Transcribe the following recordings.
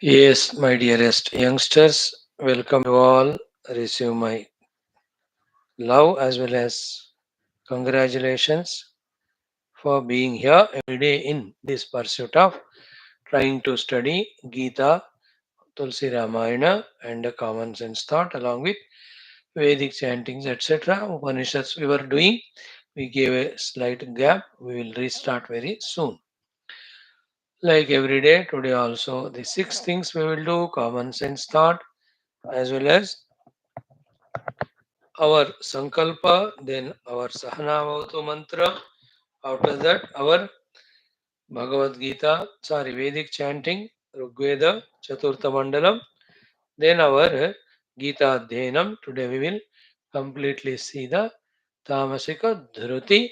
Yes, my dearest youngsters, welcome you all. Receive my love as well as congratulations for being here every day in this pursuit of trying to study Geetha, Tulsi Ramayana, and a common sense thought along with Vedic chantings, etc. Upanishads we were doing. We gave a slight gap. We will restart very soon. Like every day, today also, the six things we will do common sense thought as well as our Sankalpa, then our Sahanavatu mantra. After that, our Bhagavad Gita, sorry, Vedic chanting, Rigveda, Chaturtha Mandalam. Then our Gita Dhenam. Today we will completely see the Tamasika Dhruthi.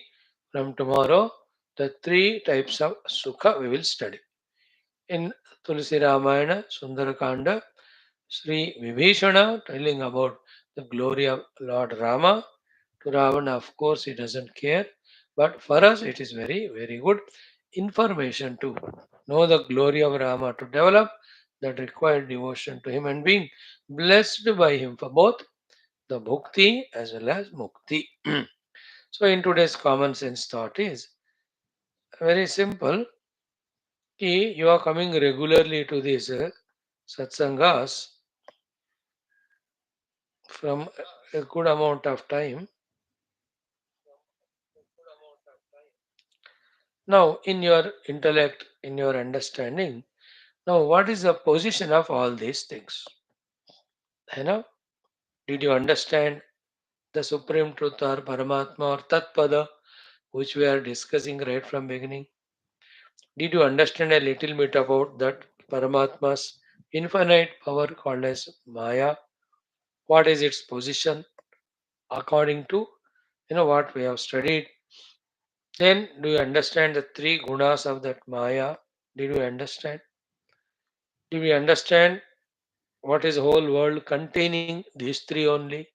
From tomorrow, the three types of Sukha we will study. In Tulsi Ramayana, Sundara Kanda, Sri Vibheeshana telling about the glory of Lord Rama. To Ravana, of course, he doesn't care, but for us, it is very, very good information to know the glory of Rama, to develop that required devotion to him and being blessed by him for both the bhukti as well as mukti. So, in today's common sense thought is very simple. Ki you are coming regularly to these satsangas from a good amount of time. Now, in your intellect, in your understanding, now what is the position of all these things? You know, did you understand the supreme truth or Paramatma or Tatpada, which we are discussing right from beginning? Did you understand a little bit about that Paramatma's infinite power called as Maya? What is its position according to what we have studied? Then do you understand the three gunas of that Maya? Did you understand? Do we understand what is the whole world containing these three only?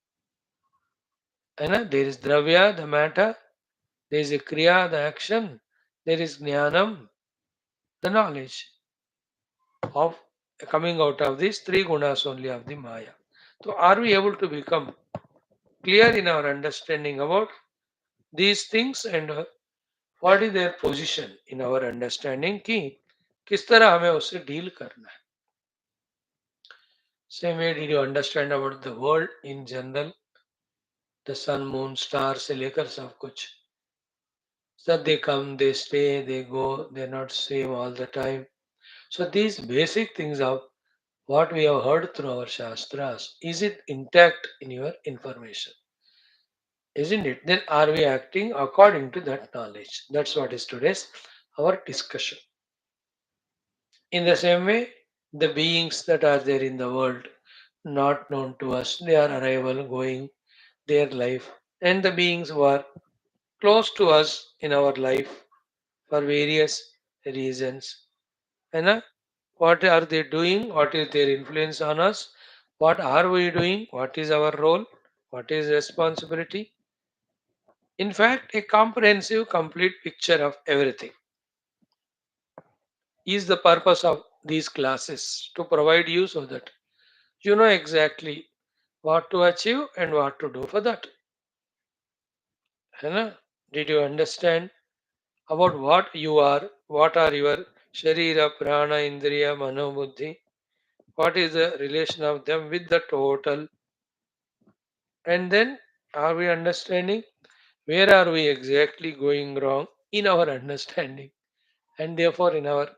There is Dravya, the matter, there is a Kriya, the action, there is Jnanam, the knowledge of coming out of these three gunas only of the Maya. So, are we able to become clear in our understanding about these things and what is their position in our understanding कि किस तरह हमें उससे deal करना है? Same way, did you understand about the world in general, the sun, moon, stars से लेकर सब कुछ? That they come, they stay, they go, they're not same all the time. So these basic things of what we have heard through our Shastras, is it intact in your information? Isn't it? Then are we acting according to that knowledge? That's what is today's our discussion. In the same way, the beings that are there in the world, not known to us, they are arrival, going, their life, and the beings who are close to us in our life for various reasons. And what are they doing? What is their influence on us? What are we doing? What is our role? What is responsibility? In fact, a comprehensive, complete picture of everything is the purpose of these classes to provide you so that you know exactly what to achieve and what to do for that. है Did you understand about what you are? What are your sharira, prana, indriya, mano, buddhi? What is the relation of them with the total? And then are we understanding where are we exactly going wrong in our understanding and therefore in our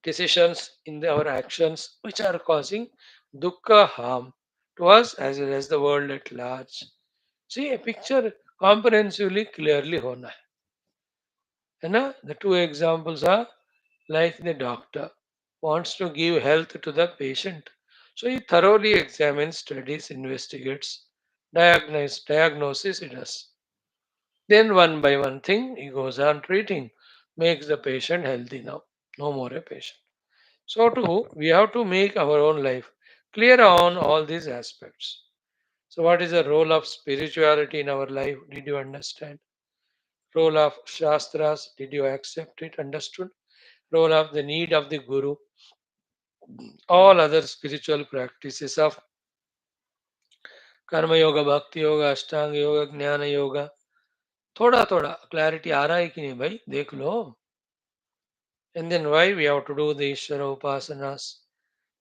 decisions, in our actions, which are causing dukkha harm to us as well as the world at large. See a picture comprehensively clearly hona hai. The two examples are like the doctor wants to give health to the patient. So he thoroughly examines, studies, investigates, diagnosis it does. Then one by one thing he goes on treating, makes the patient healthy now. No more a patient. So too, we have to make our own life clear on all these aspects. So what is the role of spirituality in our life? Did you understand? Role of Shastras, did you accept it, understood? Role of the need of the Guru. all other spiritual practices of कर्म योगा, भक्ति योगा, अष्टांग योगा, ज्ञान योगा, थोड़ा थोड़ा clarity आ रहा है कि नहीं भाई, देख लो. And then why we have to do the Ishvara upasanas,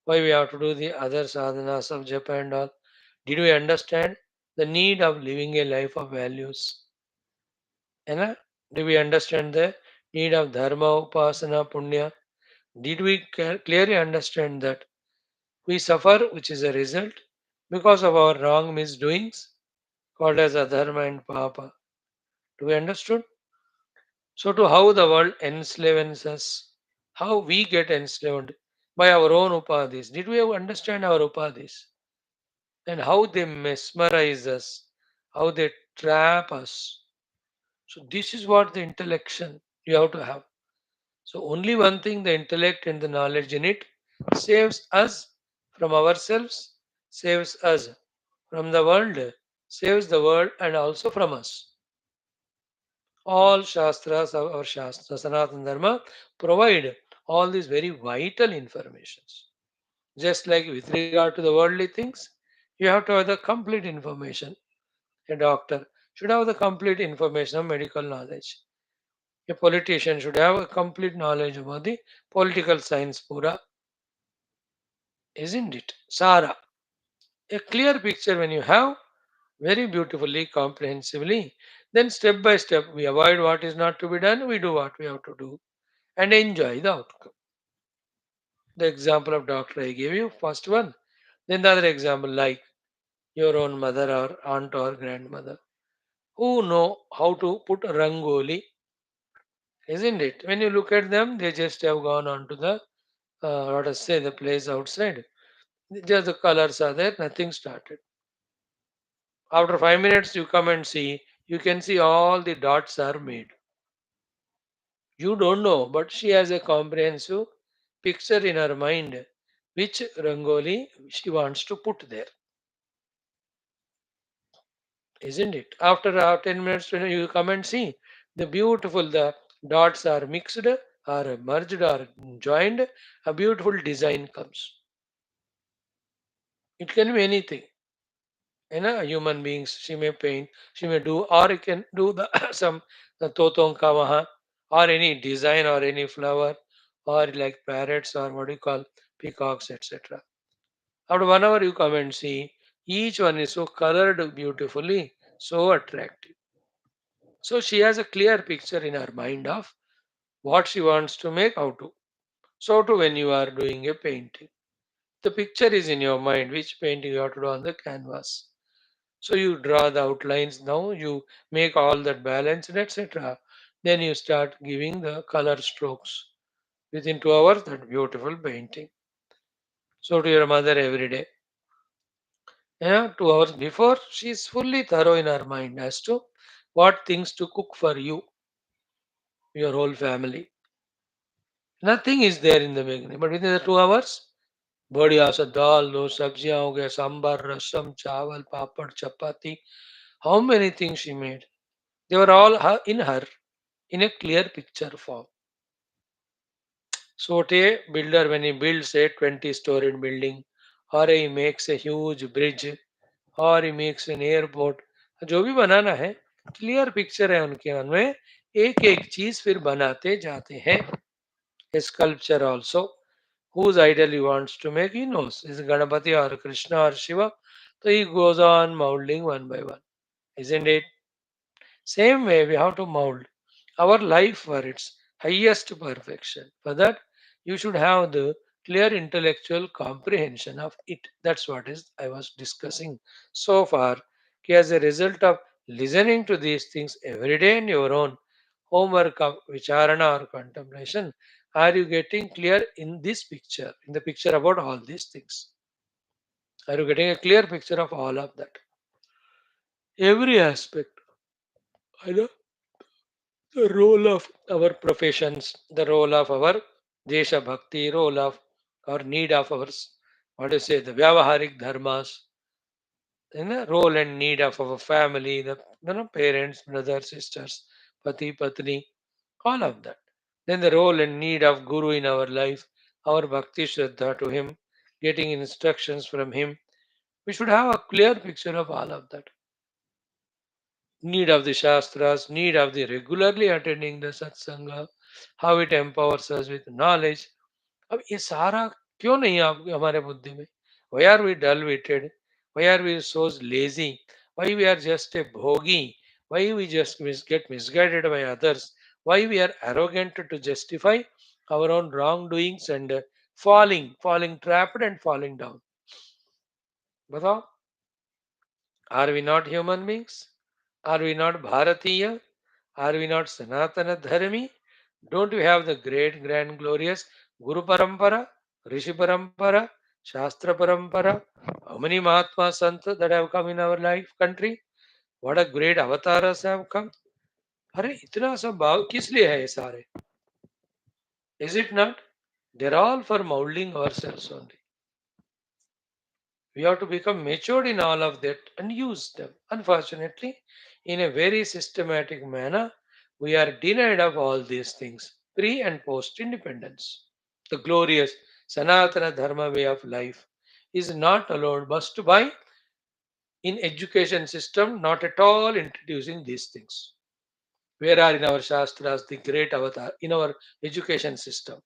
why we have to do the other sadhanas of Japa and all. Did we understand the need of living a life of values? You know? Do we understand the need of dharma, upasana, punya? Did we clearly understand that we suffer, which is a result because of our wrong misdoings, called as adharma and papa? Do we understood? So to how the world enslaves us, how we get enslaved by our own upadhis. Did we ever understand our upadhis? And how they mesmerize us, how they trap us. So this is what the intellection you have to have. So only one thing, the intellect and the knowledge in it saves us from ourselves, saves us from the world, saves the world and also from us. All Shastras, our Shastra, Sanatana Dharma, provide all these very vital informations. Just like with regard to the worldly things, you have to have the complete information. A doctor should have the complete information of medical knowledge. A politician should have a complete knowledge about the political science, pura, isn't it? Sara. A clear picture when you have very beautifully, comprehensively, then step by step we avoid what is not to be done, we do what we have to do and enjoy the outcome. The example of doctor I gave you, first one. Then the other example, like your own mother or aunt or grandmother, who know how to put rangoli, isn't it? When you look at them, they just have gone on to the, let us say, the place outside. Just the colors are there, nothing started. After 5 minutes, you come and see, you can see all the dots are made. You don't know, but she has a comprehensive picture in her mind which rangoli she wants to put there, isn't it? After 10 minutes, when you come and see, the beautiful, the dots are mixed, are merged, or joined, a beautiful design comes. It can be anything. You know, human beings, she may paint, she may do, or you can do the some the totong kamaha, or any design, or any flower, or like parrots, or what do you call peacocks, etc. After 1 hour, you come and see each one is so colored beautifully, so attractive. So she has a clear picture in her mind of what she wants to make out to. So too when you are doing a painting, the picture is in your mind which painting you have to do on the canvas. So you draw the outlines now, you make all that balanced, etc. Then you start giving the color strokes. Within 2 hours, that beautiful painting. So to your mother every day. Yeah, 2 hours before, she is fully thorough in her mind as to what things to cook for you, your whole family. Nothing is there in the beginning, but within the 2 hours, बढ़िया सा दाल दो सब्जियां हो गया सांबर रसम चावल पापड़ chapati. How many things she made? They were all in her in a clear picture form. So a builder, when he builds a 20-storied building, or he makes a huge bridge, और he makes an airport, जो भी बनाना है clear picture है उनके मन में, एक एक चीज फिर बनाते जाते हैं. Sculpture also, whose idol he wants to make, he knows is Ganapati or Krishna or Shiva, so he goes on molding one by one, isn't it? Same way, we have to mold our life for its highest perfection. For that, you should have the clear intellectual comprehension of it. That's what is I was discussing so far. As a result of listening to these things every day in your own homework of vicharana or contemplation, are you getting clear in this picture, in the picture about all these things? Are you getting a clear picture of all of that? Every aspect. I know the role of our professions, the role of our Desha Bhakti, role of our need of ours, what do you say, the Vyavaharik Dharmas, role and need of our family, the parents, brothers, sisters, Pati, Patni, all of that. Then the role and need of Guru in our life, our bhakti shraddha to him, getting instructions from him. We should have a clear picture of all of that. Need of the Shastras, need of the regularly attending the satsanga, how it empowers us with knowledge. अब ये सारा क्यों नहीं आप हमारे बुद्धि में? Why are we dull witted? Why are we so lazy? Why we are just a bhogi? Why we just get misguided by others? Why we are arrogant to justify our own wrongdoings and falling trapped and falling down? बताओ, are we not human beings? Are we not Bharatiya? Are we not Sanatana Dharmi? Don't we have the great, grand, glorious Guru Parampara, Rishi Parampara, Shastra Parampara? How many Mahatma Sant that have come in our life, country? What a great avatars have come. अरे इतना सब भाव किस लिए है ये सारे? Is it not? They're all for molding ourselves only. We have to become matured in all of that and use them. Unfortunately, in a very systematic manner, we are denied of all these things pre and post independence. The glorious Sanatana Dharma way of life is not allowed but by in education system not at all introducing these things. Where are in our Shastras the great avatar in our education system?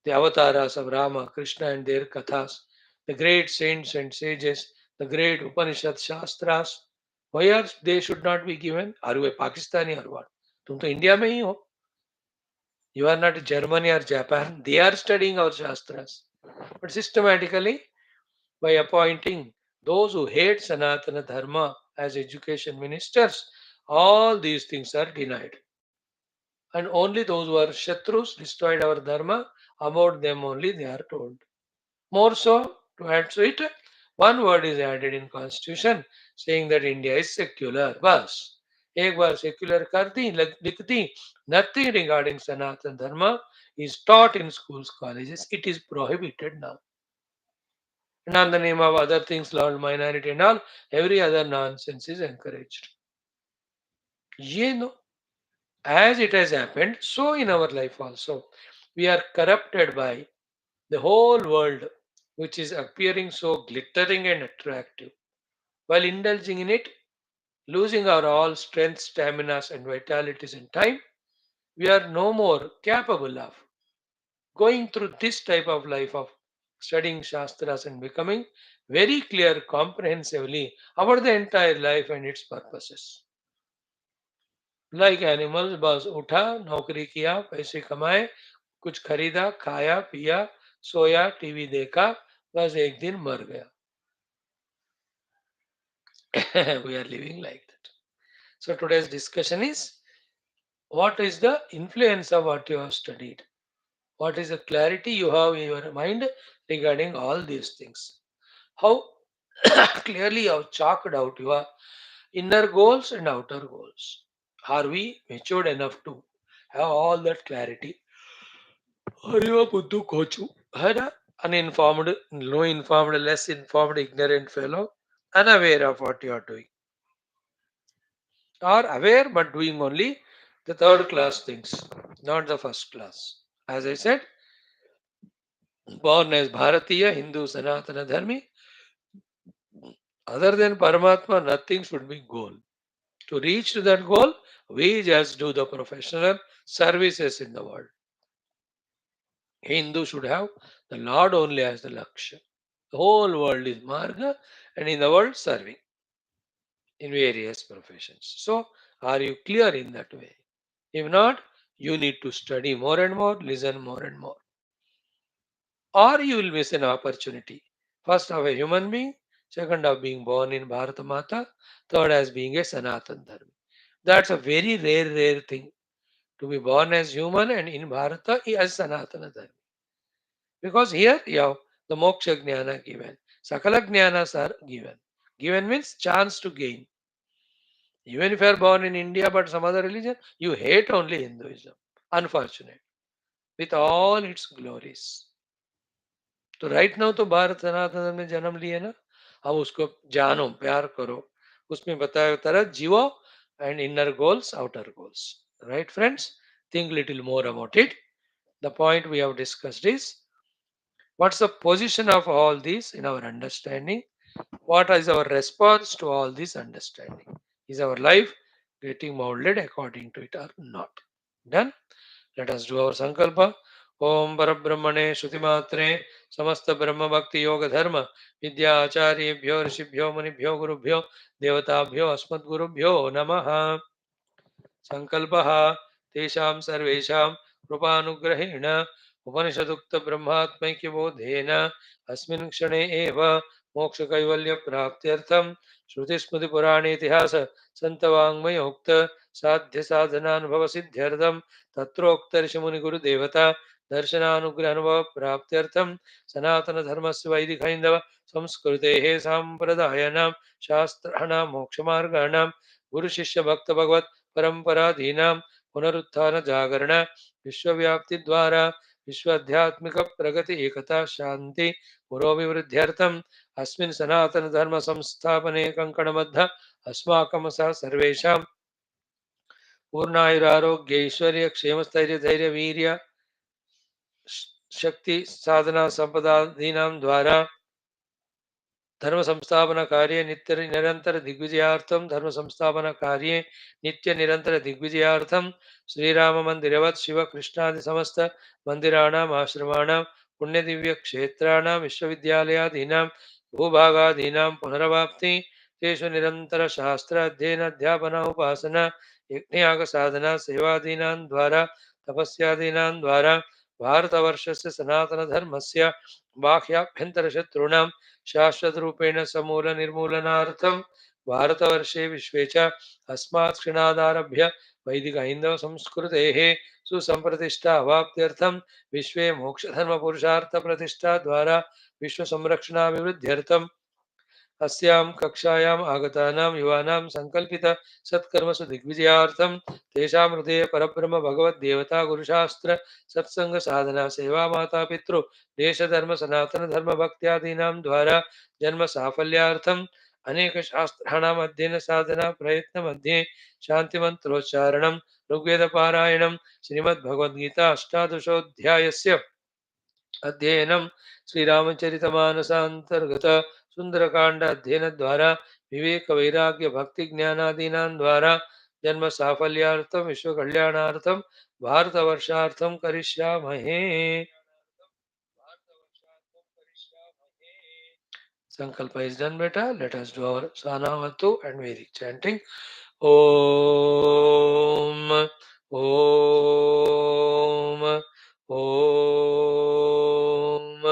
The avatars of Rama, Krishna, and their kathas, the great saints and sages, the great Upanishad Shastras. Why are they should not be given? Are you a Pakistani or what? तुम तो India में ही हो. You are not Germany or Japan. They are studying our Shastras. But systematically, by appointing those who hate Sanatana Dharma as education ministers, all these things are denied. And only those who are Shatrus destroyed our Dharma, about them only they are told. More so, to add to it, one word is added in constitution saying that India is secular. बस एक बार secular कर दी लिख दी. Nothing regarding Sanatan Dharma is taught in schools, colleges. It is prohibited now. And on the name of other things, law minority and all, every other nonsense is encouraged. ये no, as it has happened, so in our life also, we are corrupted by the whole world, which is appearing so glittering and attractive. While indulging in it, losing our all strength, stamina, and vitalities in time, we are no more capable of going through this type of life of studying Shastras and becoming very clear comprehensively about the entire life and its purposes. Like animals, बस उठा, नौकरी किया, पैसे कमाए, कुछ खरीदा, खाया, पिया, सोया, टीवी देखा, बस एक दिन मर गया. We are living like that. So today's discussion is what is the influence of what you have studied? What is the clarity you have in your mind regarding all these things? How clearly you have chalked out your inner goals and outer goals? Are we matured enough to have all that clarity? Or you are Buddhu Kochu? Uninformed, no informed, less informed, ignorant fellow, unaware of what you are doing. Or aware but doing only the third class things, not the first class. As I said, born as Bharatiya, Hindu, Sanatana Dharmi, other than Paramatma, nothing should be goal. To reach to that goal, we just do the professional services in the world. Hindu should have the Lord only as the Lakshya. The whole world is Marga and in the world serving in various professions. So, are you clear in that way? If not, you need to study more and more, listen more and more. Or you will miss an opportunity. First, of a human being, second, of being born in Bharata Mata, third, as being a Sanatan Dharma. That's a very rare thing to be born as human and in Bharata as Sanatana Dharma. Because here you have the Moksha Jnana given, Sakala Jnanas are given. Given means chance to gain. Even if you are born in India but some other religion, you hate only Hinduism. Unfortunate. With all its glories. तो right now तो भारत सनातन में जन्म लिए ना, अब उसको जानो, प्यार करो, उसमें बताया तरह जीवो and inner goals, outer goals. Right, friends? Think little more about it. The point we have discussed is What's the position of all these in our understanding? What is our response to all this understanding? Is our life getting molded according to it or not? Done? Let us do our sankalpa. Om Parabrahmane Shrutimatre Samasta Brahma Bhakti Yoga Dharma Vidya Acharyebhyo Rishibhyo Manibhyo Gurubhyo Devatabhyo Asmat Gurubhyo Namaha. संकल्पः तेषां सर्वेषां कृपानुग्रहेण उपनिषदुक्तब्रह्मात्मैक्यबोधेन अस्मिन् क्षणे एव मोक्षकैवल्यप्राप्त्यर्थं श्रुतिस्मृतिपुराणेतिहास सन्तवाङ्मयोक्त साध्यसाधनानुभवसिद्ध्यर्थं तत्रोक्तर्षिमुनिगुरुदेवता दर्शनानुग्रहानुभवप्राप्त्यर्थं सनातनधर्मस्य वैदिकैन्दव संस्कृतेः साम्प्रदायानां शास्त्राणां मोक्षमार्गाणां गुरुशिष्यभक्तभगवत् परंपराधीनां पुनरुत्थान जागरण विश्वव्याप्ति द्वारा विश्व आध्यात्मिक प्रगति एकता शांति पुरोभिवृद्ध्यर्थम अस्मिन् सनातन धर्म संस्थापने कंकणबद्ध अस्माकं सह सर्वेषां पूर्णायुरारोग्य ऐश्वर्य क्षेम स्थैर्य धैर्य वीर्य शक्ति साधना संपदादीनां द्वारा धर्म संस्थापन कार्य नित्य निरंतर दिग्विजयार्थम धर्म संस्थापन कार्य नित्य निरंतर दिग्विजयार्थम श्रीराम मंदिरवत् शिव कृष्णादि समस्त मंदिराणाम् आश्रमाणां पुण्य दिव्य क्षेत्राणां विश्वविद्यालयादीनां भूभागादीनां पुनरवाप्ति तेषु निरंतर शास्त्र अध्ययन अध्यापन उपासना यज्ञयाग साधना सेवादीनां द्वारा तपस्यादीनां द्वारा भारतवर्षस्य सनातन धर्मस्य बाह्याभ्यन्तर शत्रूणां शाश्वत रूपेण समूल निर्मूलनार्थं भारतवर्षे विश्वे च अस्मात् क्षणादारभ्य वैदिक हैन्दव संस्कृतेः सुसंप्रतिष्ठा अवाप्त्यर्थं विश्वे मोक्षधर्म पुरुषार्थ प्रतिष्ठा द्वारा विश्व संरक्षणाभिवृद्ध्यर्थं अस्यां कक्षायाम् आगतानां युवानां संकल्पित सत्कर्मसु दिग्विजयार्थं तेषां हृदये परब्रह्म भगवद्देवता गुरुशास्त्र सत्संग साधना सेवा माता पितृ देश धर्म सनातन धर्म भक्त्यादीनां द्वारा जन्म साफल्यार्थं अनेक शास्त्राणाम् अध्ययन साधना प्रयत्न मध्ये शांति मंत्रोच्चारणं ऋग्वेद पारायणं श्रीमद्भगवद्गीता अष्टादशोऽध्यायस्य अध्ययनं श्रीरामचरितमानसान्तर्गत सुंदरकांड अध्ययन द्वारा विवेक वैराग्य भक्ति ज्ञानादीनां द्वारा जन्म साफल्यार्थम विश्व कल्याणार्थम भारतवर्षार्थम करिष्यामहे. Sankalpa is done, beta. Let us do our Sanavatu and Vedic chanting. Om Om Om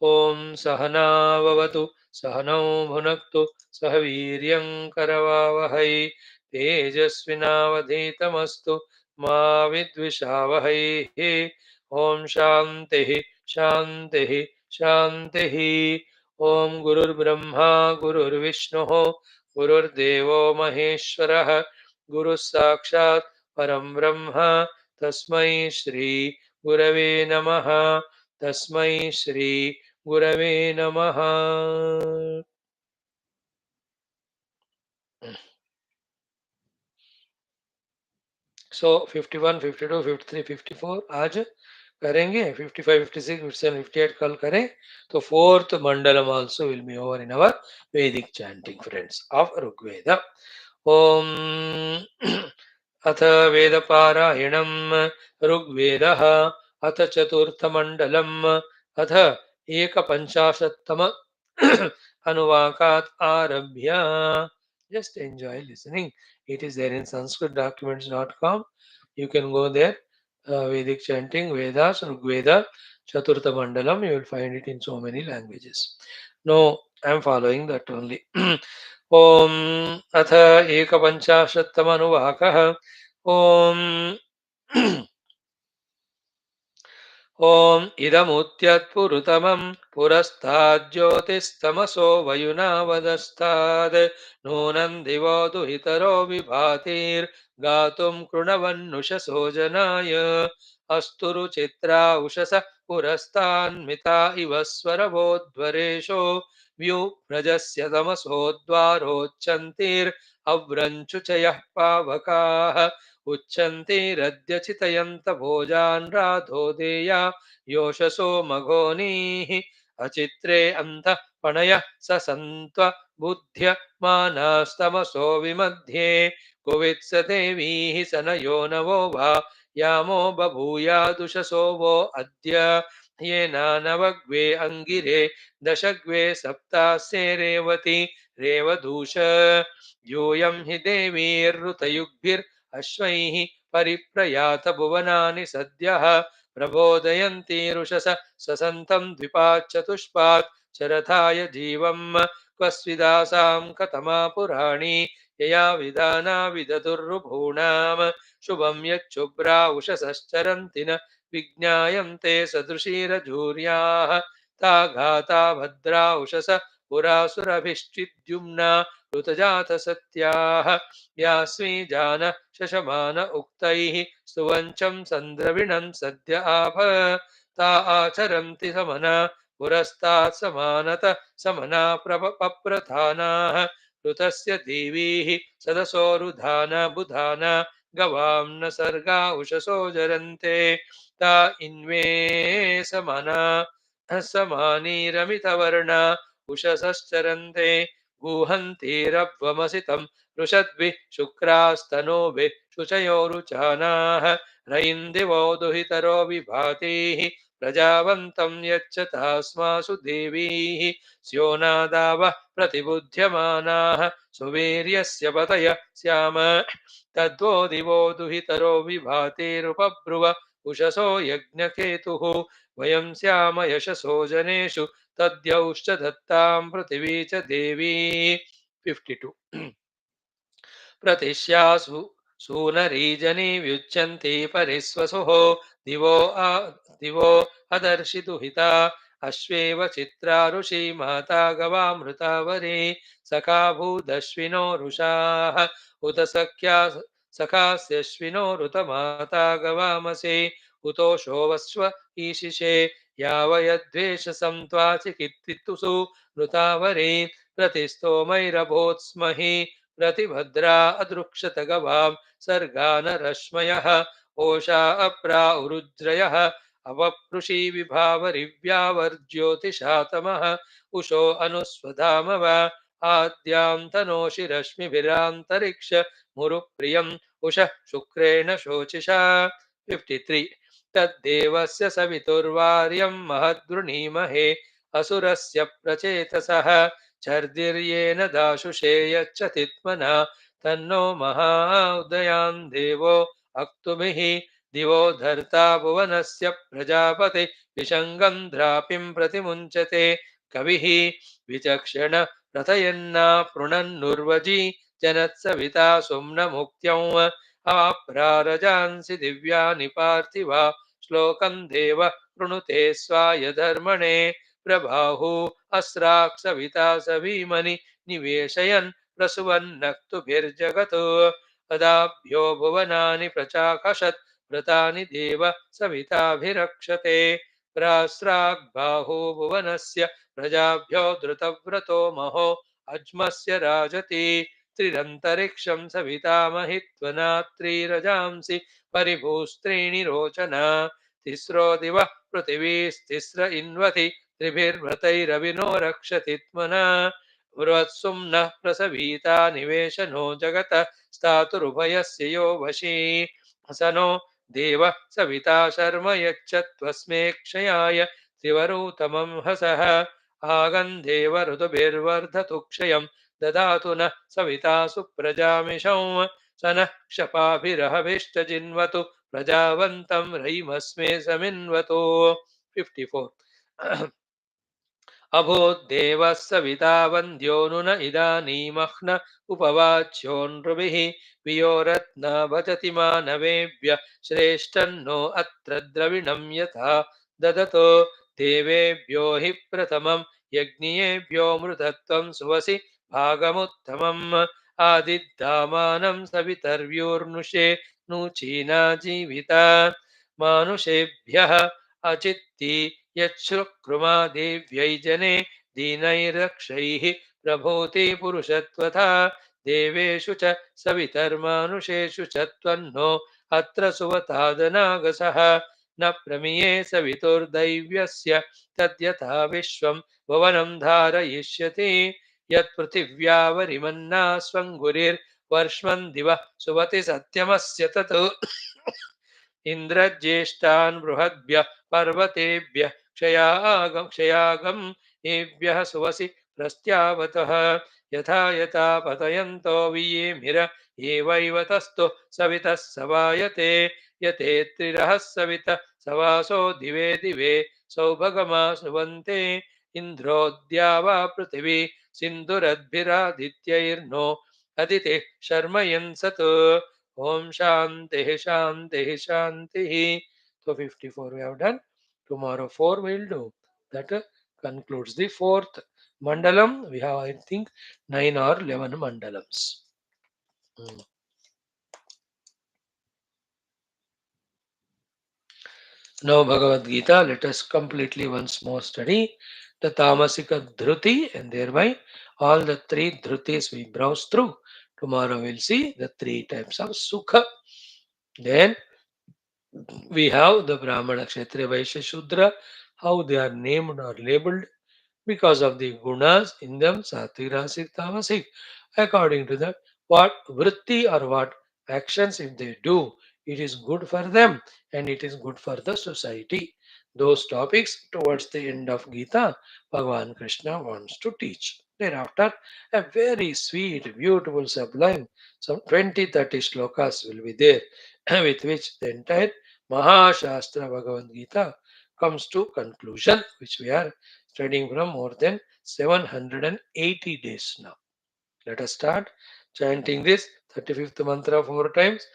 Om Sahanavavatu Sahanau Bhunaktu Sahaviryam Karavavahai Tejasvinavadhitamastu Ma Vidvishavahai. Om Shanti Shanti Shanti. ओम गुरुर्ब्रह्मा गुरुर्विष्णुः गुरुर्देवो महेश्वरः गुरुः साक्षात् परं ब्रह्म तस्मै श्री गुरवे नमः. तस्मै श्री गुरवे नमः. सो 51, 52, 53, 54 आज करेंगे. 55, 56, 57, 58 कल करें तो फोर्थ मंडलम also will be over in our Vedic chanting friends of Rigveda. ओम अथ वेद पारायणम ऋग्वेदः अथ चतुर्थ मंडलम अथ एक पंचाशत्तम अनुवाकात् आरभ्य. Just enjoy listening. It is there in sanskritdocuments.com. You can go there. Vedic chanting, Vedas, Rigveda, Chaturtha Mandalam. You will find it in so many languages. No, I am following that only. Om Atha Ekapanchashattamanuvaakah. Om ॐ इदमुत्यत्पुरुतमं पुरस्ताज्योतिस्तमसो वयुनावदस्तात् नूनं दिवो दुहितरो विभातिर्गातुं कृणवन्नुषसो जनाय अस्तु रुचित्रा उषस पुरस्तान्मिता इव स्वरवोध्वरेशो व्यूव्रजस्य तमसोद्वारोच्चन्तिरव्रञ्चुचयः पावकाः उच्चन्तिरद्य भोजान् राधोदेया योषसो मघोनीः अचित्रे अन्तः पणयः स सन्त्व बुद्ध्यमानास्तमसो विमध्ये कुवित्स देवीः स नयो नवो वा यामो बभूयादुषसो वो अद्य येनानवग्वे अङ्गिरे दशग्वे सप्तास्ये रेवती रेवदूष यूयं हि देवीर्ऋतयुग्भिरश्वैः परिप्रयात भुवनानि सद्यः प्रबोदयन्ती रुषस ससन्तं द्विपात् चतुष्पात् चरथाय जीवम् क्व स्विदासां कतमा पुराणी यया विधाना विदधुर्रुभूणाम् शुभं यच्छुभ्रा उषसश्चरन्ति न विज्ञायन्ते सदृशीरजूर्याः ता घाता भद्रा उषस पुरासुरभिश्चिद्युम्ना ऋतजातसत्याः यास्मी जान शशमान उक्तैः स्तुवञ्चं सन्द्रविणं सद्य आभ ता आचरन्ति समना पुरस्तात् समानत समना पप्रधानाः ऋतस्य देवीः सदसोरुधाना बुधाना गवां न सर्गा उषसो जरन्ते ता इन्वे समना समानीरमितवर्णा उषसश्चरन्ते गूहन्तीरभ्वमसितं वृषद्भिः शुक्रास्तनोभिः शुचयोरुचानाः रयिन्दिवो दुहितरो विभातीः प्रजावन्तं यच्छतास्मासु देवीः स्योनादावः प्रतिबुध्यमानाः सुवीर्यस्य पतय स्याम तद्वो दिवो दुहितरो विभातिरुपब्रुव उषसो यज्ञकेतुः वयं स्याम यशसो जनेषु तद्यौश्च दत्तां पृथिवी च देवी 52 प्रतिश्यासु सूनरीजनी व्युच्यन्ति परिस्वसुः दिवो अदर्शिदुहिता अश्वेव चित्रा ऋषि माता गवामृतावरी सखा भूदश्विनो रुषाः उत सखास्यश्विनो ऋतमाता गवामसि उतोषोऽवस्व ईशिषे यावयद्वेषसं त्वाचिकित्तितुसु नृतावरी प्रतिस्तोमैरभोत्स्महि प्रतिभद्रा अदृक्षत गवां सर्गानरश्मयः ओषा अप्रा उरुज्रयः अवपृषि विभावरिव्यावर्ज्योतिषातमः उषो अनुस्वधामव आद्यां तनोषि रश्मिभिरान्तरिक्ष मुरुप्रियम् उषः शुक्रेण शोचिषा 53 तद्देवस्य सवितुर्वार्यं महद्वृणीमहे असुरस्य प्रचेतसः छर्दिर्येन दाशुषे यच्छतित्मना तन्नो महा उदयान् देवो अक्तुभिः दिवो धर्ता भुवनस्य प्रजापति विषङ्गं द्रापिं प्रतिमुञ्चते कविः विचक्षण प्रथयन्ना पृणन्नुर्वजी जनत्सविता सुम्नमुक्त्यं अप्रारजांसि दिव्यानि पार्थिवा श्लोकं देव पृणुते स्वाय धर्मणे प्रबाहु अस्राक्सविता सभीमनि निवेशयन् प्रसुवन्नक्तुभिर्जगतो अदाभ्यो भुवनानि प्रचाकषत् व्रतानि देव सविताभिरक्षते प्रास्राग्बाहो भुवनस्य प्रजाभ्यो धृतव्रतो महो अज्मस्य राजति त्रिरन्तरिक्षं सविता महित्वनात्रिरजांसि परिभूस्त्रीणि रोचना तिस्रो दिवः पृथिवीस्तिस्र इन्वति त्रिभिर्व्रतैरविनो रक्षतित्मना बृहत्सुम्नः प्रसवीता निवेशनो जगत स्थातुरुभयस्य यो वशी स नो देवः सविता शर्म यच्छत्वस्मे क्षयाय त्रिवरूतमं हसः आगन्धेव ऋतुभिर्वर्धतु क्षयं ददातु नः सविता सुप्रजामिषं स नः क्षपाभिरहभिष्टजिन्वतु प्रजावन्तं रयिमस्मे समिन्वतु 54 अभूद्देवः सविता वन्द्यो नुन इदानीमह्न उपवाच्यो नृभिः वियोरत्न भजति मानवेभ्य श्रेष्ठन्नो अत्र द्रविणं यथा ददतो देवेभ्यो हि प्रथमं यज्ञियेभ्यो मृतत्वं सुवसि भागमुत्तमम् आदिद्धामानं सवितर्व्यूर्नुषे नूचीना जीविता मानुषेभ्यः अचित्ति यच्छुक्रुमा देव्यै जने दीनैरक्षैः प्रभूति पुरुषत्वथा देवेषु च सवितर्मानुषेषु च त्वन्नो अत्र सुवतादनागसः न प्रमिये सवितुर्दैव्यस्य तद्यथा विश्वं भुवनं धारयिष्यति यत्पृथिव्यावरिमन्ना स्वङ्गुरिर्वर्ष्मन् दिवः सुवति सत्यमस्य तत् इन्द्रज्येष्ठान् बृहद्भ्यः पर्वतेभ्यः क्षयागं एभ्यः सुवसि प्रस्त्यावतः यथा यथा पतयन्तो वियेमिर एवैव तस्तु सवितः सवायते यतेत्रिरः सवितः सवासो दिवे दिवे सौभगमास्नुवन्ते इन्द्रोऽद्या वा पृथिवी सिन्धुरद्भिरादित्यैर्नो अदितिः शर्म यंसत् Om Shanti Shanti Shanti. So 54 we have done. Tomorrow 4 we'll do. That concludes the fourth mandalam. We have I think 9 or 11 mandalams. Hmm. Now Bhagavad Gita, let us completely once more study the Tamasika Dhruti and thereby all the three Dhrutis we browse through. Tomorrow we'll see the three types of Sukha. Then we have the Brahmana, Kshatriya, Vaishya, Shudra, how they are named or labeled because of the gunas in them, sattvic, rasic, tamasic, according to the what vritti or what actions if they do, it is good for them and it is good for the society. Those topics towards the end of Gita, Bhagavan Krishna wants to teach. Thereafter, a very sweet, beautiful, sublime, some 20-30 slokas will be there, with which the entire Mahashastra Bhagavad Gita comes to conclusion, which we are studying from more than 780 days now. Let us start chanting this 35th mantra 4 times.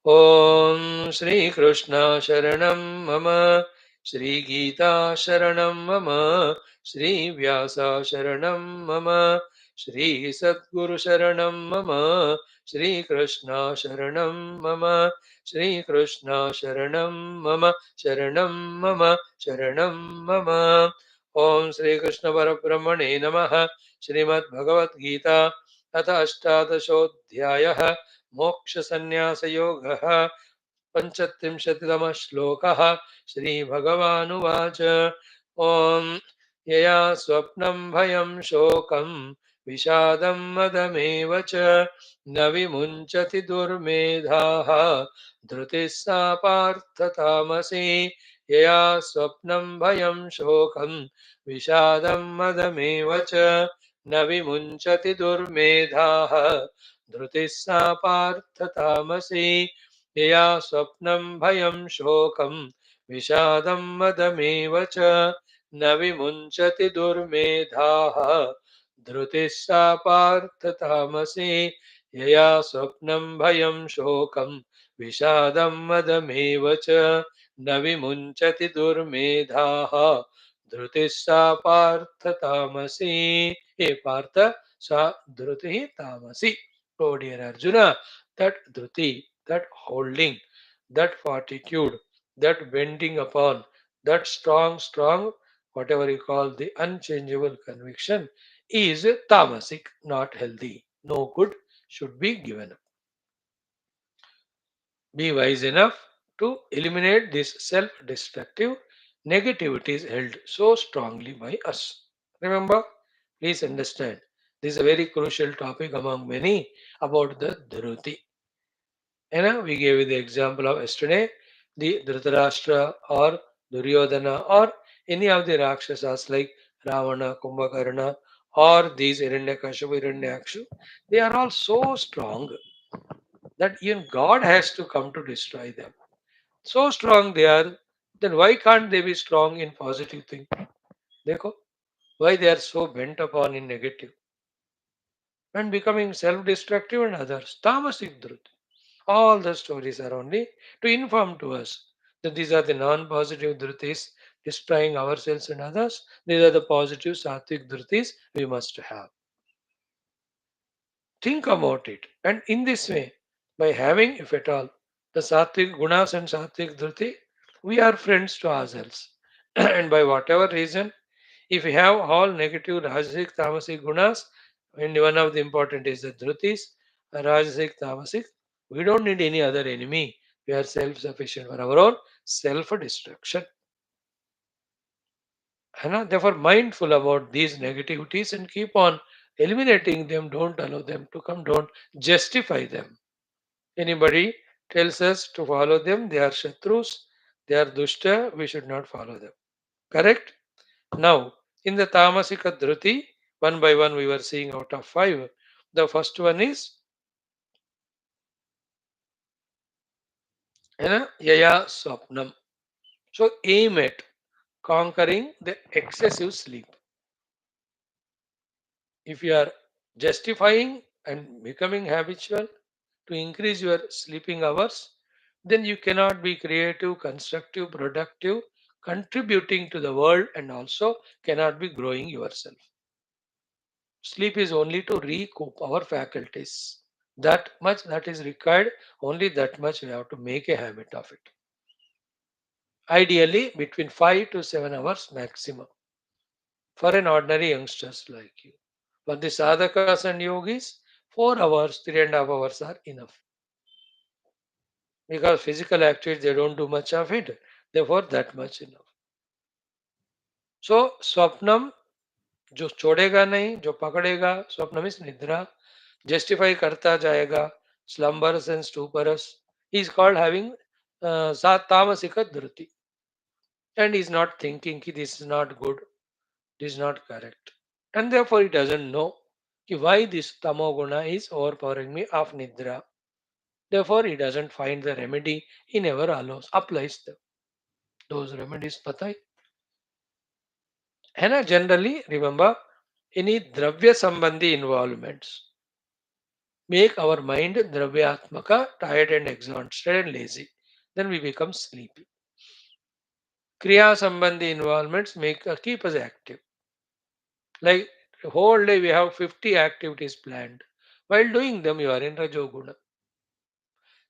Om Shri Krishna Sharanam Mama Shri Gita Sharanam Mama Shri Vyasa Sharanam Mama Shri Sadguru Sharanam Mama Shri Krishna Sharanam Mama Shri Krishna Sharanam Mama Sharanam Mama Sharanam Mama Om Shri Krishna Parabrahmane Namaha Shrimad Bhagavad Gita अथ अष्टादशोऽध्यायः मोक्षसन्न्यासयोगः पञ्चत्रिंशत्तमः श्लोकः श्रीभगवानुवाच ॐ यया स्वप्नं भयं शोकं विषादं मदमेव च न विमुञ्चति दुर्मेधाः धृतिः सा पार्थतामसि यया स्वप्नं भयं शोकं विषादं मदमेव च न विमुञ्चति दुर्मेधाः धृतिः सा पार्थतामसि यया स्वप्नं भयं शोकं विषादं मदमेव च न विमुञ्चति दुर्मेधाः धृतिः सा पार्थतामसि यया स्वप्नं भयं शोकं विषादं मदमेव च न विमुञ्चति दुर्मेधाः धृतिः सा पार्थतामसि हे पार्थ सा धृतिः तामसि. Oh dear Arjuna, that dhruti, that holding, that fortitude, that bending upon, that strong, whatever you call the unchangeable conviction, is tamasic, not healthy. No good should be given up. Be wise enough to eliminate this self destructive negativities held so strongly by us. Remember, please understand, this is a very crucial topic among many about the dhruti. We gave you the example of yesterday, the Dhritarashtra or Duryodhana or any of the Rakshasas like Ravana, Kumbhakarna or these Hiranyakashipu, Hiranyakshu, they are all so strong that even God has to come to destroy them. So strong they are, then why can't they be strong in positive thing? Dekho, why they are so bent upon in negative and becoming self-destructive and others. Tamasic Dhruti. All the stories are only to inform to us that these are the non-positive dhrutis destroying ourselves and others. These are the positive sattvic dhrutis we must have. Think about it. And in this way, by having, if at all, the sattvic gunas and sattvic dhruti, we are friends to ourselves. And by whatever reason, if we have all negative rajasic tamasic gunas, And one of the important is the Dhrutis, Rajasic, Tamasik. We don't need any other enemy. We are self-sufficient for our own self-destruction. Therefore, mindful about these negativities and keep on eliminating them. Don't allow them to come. Don't justify them. Anybody tells us to follow them, they are shatrus, they are dushta, we should not follow them. Correct? Now, in the Tamasika Dhruti, one by one we were seeing out of five. The first one is Yaya Swapnam. So aim at conquering the excessive sleep. If you are justifying and becoming habitual to increase your sleeping hours, then you cannot be creative, constructive, productive, contributing to the world, and also cannot be growing yourself. Sleep is only to recoup our faculties. That much that is required, only that much we have to make a habit of it. Ideally, between 5 to 7 hours maximum for an ordinary youngsters like you. For the sadhakas and yogis, 4 hours, 3.5 hours are enough. Because physical activity, they don't do much of it. Therefore, that much enough. So, स्वप्नम जो छोड़ेगा नहीं, जो पकड़ेगा, स्वप्नम is निद्रा, justify करता जाएगा, slumbers and stupors. He is called having tamasika dhruti. And he is not thinking ki this is not good, this is not correct. And therefore, he doesn't know ki why this tamoguna is overpowering me of nidra. Therefore, he doesn't find the remedy. He never applies them. Those remedies पता है ना generally remember any dravya sambandhi involvements make our mind dravyatmaka tired and exhausted and lazy, then we become sleepy. Kriya sambandhi involvements make keep us active, like the whole day we have 50 activities planned. While doing them you are in rajoguna.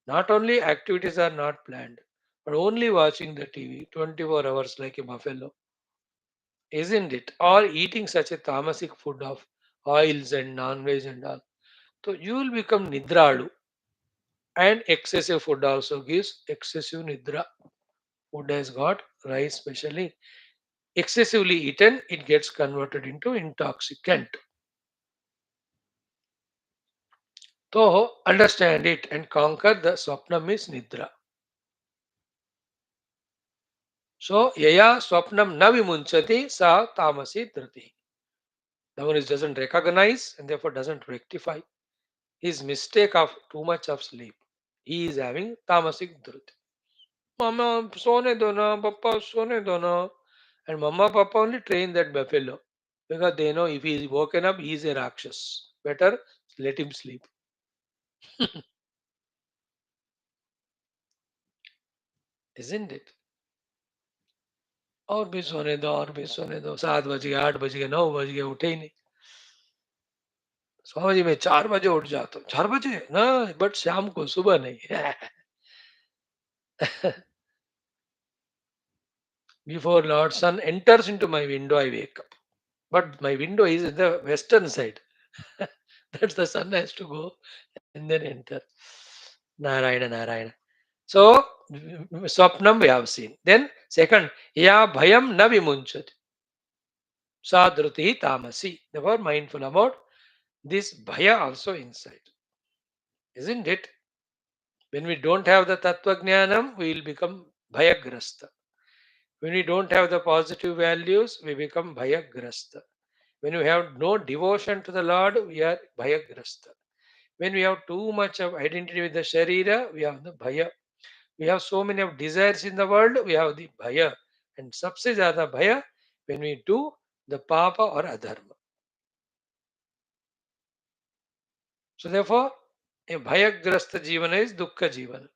Not only activities are not planned, but only watching the TV 24 hours like a buffalo, isn't it? Or eating such a tamasic food of oils and non-veg and all. So you will become nidralu. And excessive food also gives excessive nidra. Food has got rice specially. Excessively eaten, it gets converted into intoxicant. So understand it and conquer the swapnam is nidra. So yaya swapnam na vimunchati sa tamasi dhriti. The one who doesn't recognize and therefore doesn't rectify his mistake of too much of sleep. He is having tamasic dhruti. Mama, sone do na, papa, sone do na. And mama, papa only train that buffalo because they know if he is woken up, he is a Rakshas. Better let him sleep. Isn't it? और भी सोने दो और भी सोने दो 7 बज गए 8 बज गए 9 बज गए उठे ही नहीं स्वामी जी मैं 4 बजे उठ जाता हूँ 4 बजे ना बट शाम को सुबह नहीं Before Lord Sun enters into my window, I wake up. But my window is in the western side. That's the sun has to go and then enter. Narayana, Narayana. So, Swapnam we have seen. Then, second, Ya Bhayam na vimunchat. Sadruti Tamasi. They were mindful about this Bhaya also inside. Isn't it? When we don't have the Tattva Jnanam, we will become Bhayagrasta. When we don't have the positive values, we become Bhayagrasta. When we have no devotion to the Lord, we are Bhayagrasta. When we have too much of identity with the Sharira, we have the Bhaya. We have so many of desires in the world, we have the Bhaya. And सबसे ज़्यादा Bhaya when we do the Papa or Adharma. So therefore, a Bhayagrasta Jivana is Dukkha Jivana.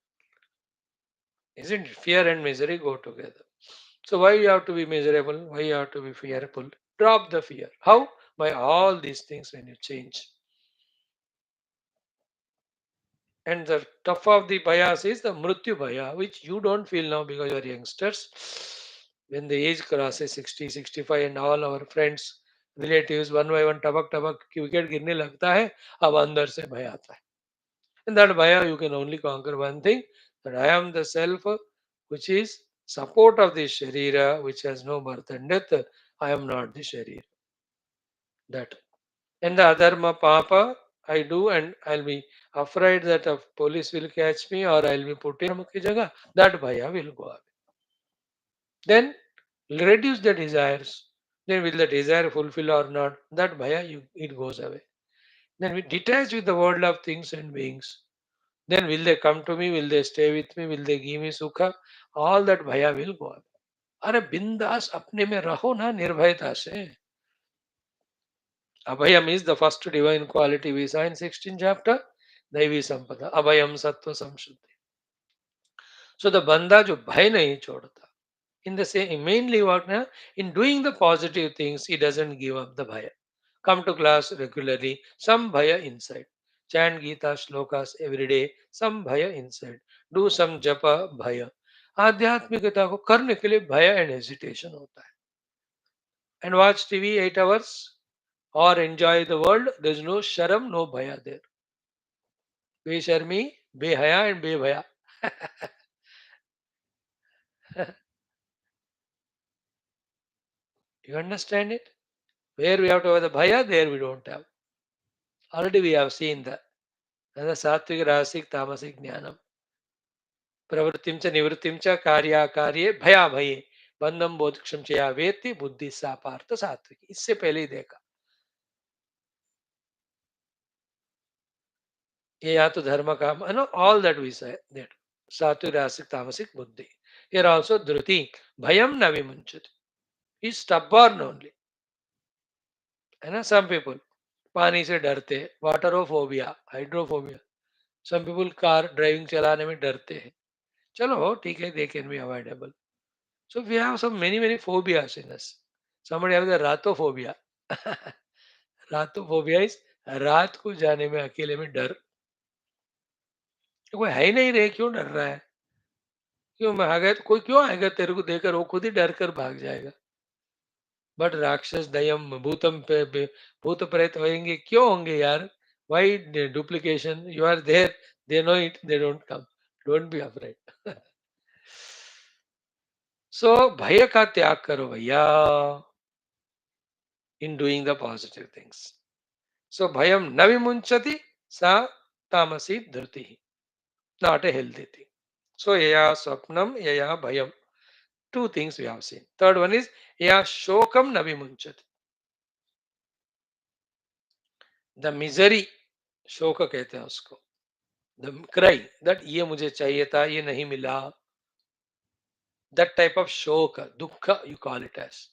Isn't it? Fear and misery go together. So why you have to be miserable? Why you have to be fearful? Drop the fear. How? By all these things when you change. And the tough of the bias is the mrityu bhaya, which you don't feel now because you are youngsters. When the age crosses 60, 65, and all our friends relatives one by one टपक टपक wicket गिरने लगता है, अब अंदर से भय आता है. In that Bhaya, you can only conquer one thing, that I am the self which is support of the Sharira, which has no birth and death. I am not the Sharira. That. And the Adharma Papa I do, and I'll be afraid that a police will catch me or I'll be put in Mukhi Jaga. That Bhaya will go away. Then reduce the desires. Then will the desire fulfill or not? That Bhaya, it goes away. Then we detach with the world of things and beings. Then will they come to me? Will they stay with me? Will they give me sukha? All that bhaya will go away. अरे बिंदास अपने में रहो ना निर्भयता से. Abhayam is the first divine quality we saw in 16th chapter. दैवी संपदा अभयम सत्व संशुद्धि. So the banda जो भय नहीं छोड़ता. In the same, mainly what na, in doing the positive things, he doesn't give up the bhaya. Come to class regularly, some bhaya inside. Chant Gita shlokas every day, some bhaya inside. Do some japa bhaya. आध्यात्मिकता को करने के लिए भय and hesitation होता है. And watch TV 8 hours और enjoy the world, there is no शर्म नो भया देयर. बेशर्मी, बेहया एंड बेभया. You understand it? Where we have to have the bhaya, there we don't have. Already we have seen that. And the sattvic, rasic, tamasic jnanam. प्रवृत्तिं च निवृत्तिं च कार्याकार्ये भया भये बंधम बोधक्षम चया वेत्ति बुद्धि सा पार्थ सात्विक. इससे पहले ही देखा ये या तो dharma kama know all that we say that sattvic रासिक तामसिक बुद्धि. हियर आल्सो धृति भयम न विमुंचति. ही स्टबॉर्न ओनली. है ना. सम पीपल पानी से डरते, waterophobia, hydrophobia. Some people car driving चलाने में डरते हैं. चलो ठीक है, they can be avoidable. So we have some many phobias in us. Somebody has the ratophobia. Ratophobia is रात को जाने में अकेले में डर. कोई है ही नहीं रे, क्यों डर रहा है? क्यों मैं आ गया तो कोई क्यों आएगा तेरे को देकर, वो खुद ही डर कर भाग जाएगा. बट राक्षस दयम भूतम भूत प्रेत होंगे, क्यों होंगे यार? Why duplication? You are there, they know it, they don't come. Don't be afraid. So भय का त्याग करो भैया in doing the positive things. So bhayam na vimunchati sa tamasi dhruti. Not a healthy thing. So yaya swapnam yaya bhayam. Two things we have seen. Third one is yaya shokam na vimunchati. The misery, शोक कहते हैं उसको. The cry that ये मुझे चाहिए था, ये नहीं मिला. That type of shoka, dukkha you call it as.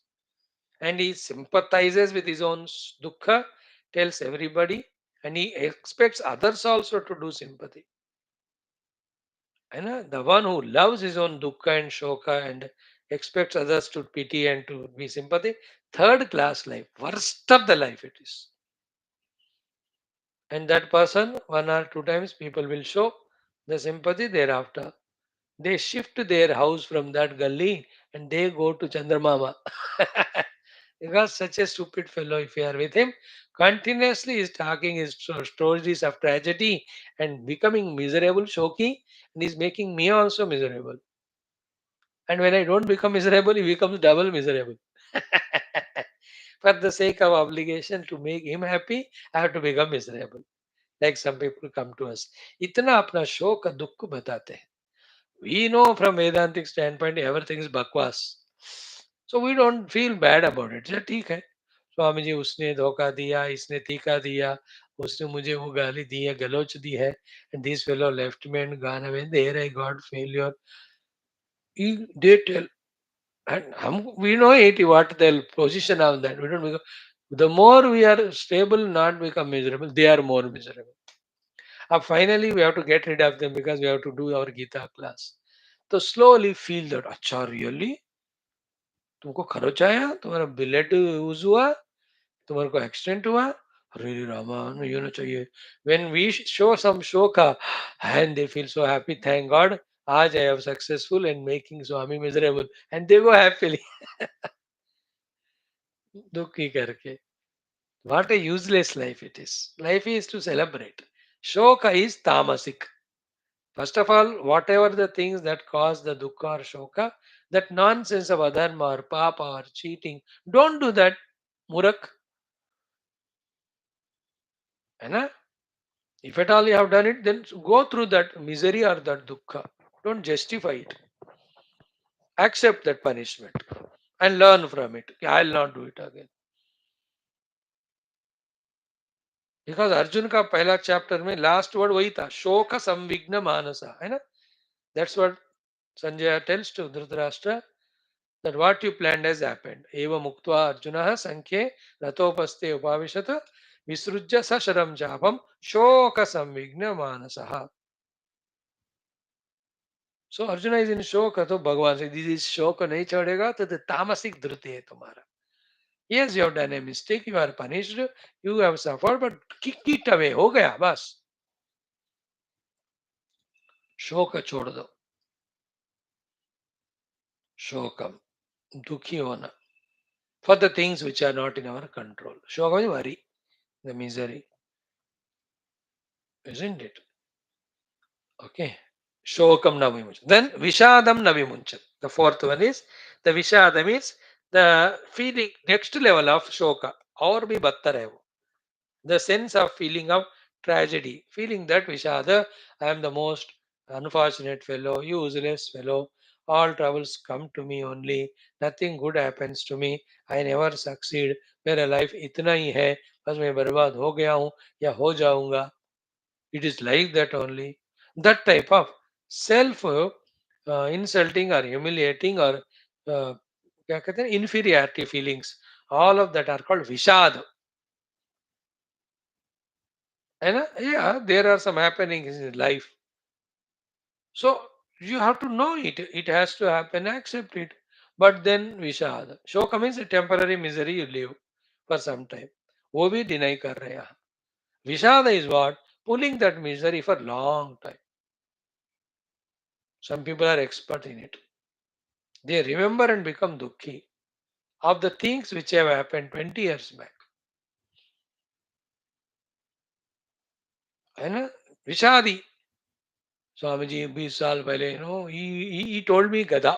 And he sympathizes with his own dukkha, tells everybody, and he expects others also to do sympathy. And the one who loves his own dukkha and shoka and expects others to pity and to be sympathy, third class life, worst of the life it is. And that person, one or two times, people will show the sympathy thereafter. They shift their house from that gully and they go to Chandramama. Because such a stupid fellow, if you are with him, continuously is talking his stories of tragedy and becoming miserable, shoki, and is making me also miserable. And when I don't become miserable, he becomes double miserable. For the sake of obligation to make him happy, I have to become miserable. Like some people come to us. इतना अपना शोक दुख बताते हैं. We know from Vedantic standpoint everything is bakwas. So we don't feel bad about it. चल ठीक है. स्वामी जी उसने धोखा दिया, इसने तीखा दिया, उसने मुझे वो गाली दी है, गलोच दी है, and this fellow left me and gone away. There I got failure. They tell, and we know it what the position of that. We don't become, the more we are stable, not become miserable, they are more miserable. Finally, we have to get rid of them because we have to do our Gita class. So slowly feel that, अच्छा really? तुमको खरोच आया, तुम्हारा blood use हुआ, तुम्हारे को accident हुआ, अरे रामा नहीं होना चाहिए. When we show some shoka and they feel so happy, thank God, आज I am successful in making Swami miserable, and they go happily. दुखी करके. What a useless life it is. Life is to celebrate. Shoka is tamasik. First of all, whatever the things that cause the dukkha or shoka, that nonsense of adharma or papa or cheating, don't do that, murak. है ना? If at all you have done it, then go through that misery or that dukkha. Don't justify it. Accept that punishment and learn from it. I'll not do it again. Because Arjun का पहला chapter में last word वही था, शोक संविघ्न मानसा, है ना? That's what Sanjay tells to Dhritarashtra, that what you planned has happened. Eva muktva Arjuna Sankhe Rathopaste Upavishat Visrujya Sasharam Japam Shoka Samvigna Manasaha. So Arjuna is in shoka, तो भगवान से this is शोक नहीं चढ़ेगा तो the तामसिक धृति है तुम्हारा. Yes, you have done a mistake, you are punished, you have suffered, but kick it away. हो गया बस. शोक छोड़ दो. शोकम, दुखी होना for the things which are not in our control. Shoka is worry, the misery, isn't it? Okay. Shokam na vimunchat. Then Vishadam na vimunchat. The fourth one is the Vishada means the feeling next level of Shoka. Or bhi battar hai wo. The sense of feeling of tragedy. Feeling that Vishada, I am the most unfortunate fellow, useless fellow. All troubles come to me only. Nothing good happens to me. I never succeed. मेरा life इतना ही है. बस मैं बर्बाद हो गया हूँ या हो जाऊंगा. It is like that only. That type of self insulting or humiliating or क्या कहते हैं inferiority feelings, all of that are called vishad. And yeah, there are some happenings in life. So you have to know it. It has to happen, accept it. But then vishad. Shoka means a temporary misery you live for some time. वो भी deny कर रहे हैं. Vishada is what? Pulling that misery for long time. Some people are expert in it. They remember and become dukkhi of the things which have happened 20 years back. है ना? Vishadi. Swamiji, 20 साल पहले, he told me Gada.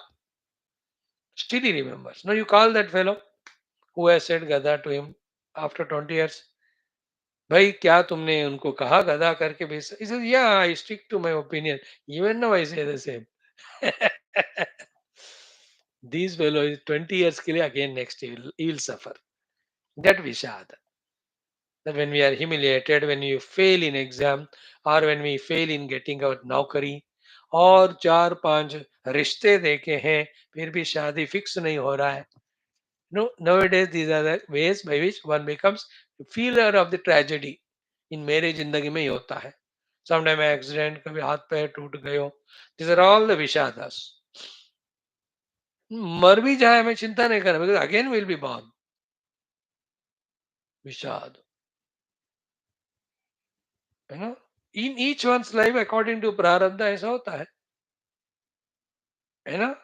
Still he remembers. No, you call that fellow who has said Gada to him after 20 years. भाई क्या तुमने उनको कहा गधा करके भेज? He says, yeah, I stick to my opinion. Even now I say the same. These fellows 20 years के लिए again next he will suffer. That Vishad. That when we are humiliated, when you fail in exam or when we fail in getting our नौकरी और चार पांच रिश्ते देखे हैं फिर भी शादी फिक्स नहीं हो रहा है. No, nowadays these are the ways by which one becomes feeler of the tragedy. In marriage जिंदगी में ही होता है. Sometime accident, कभी हाथ पैर टूट गए हो. These are all the vishadas. मर भी जाए हमें चिंता नहीं करना because again will be born. विषाद, है ना? In each one's life according to प्रारब्ध ऐसा होता है ना?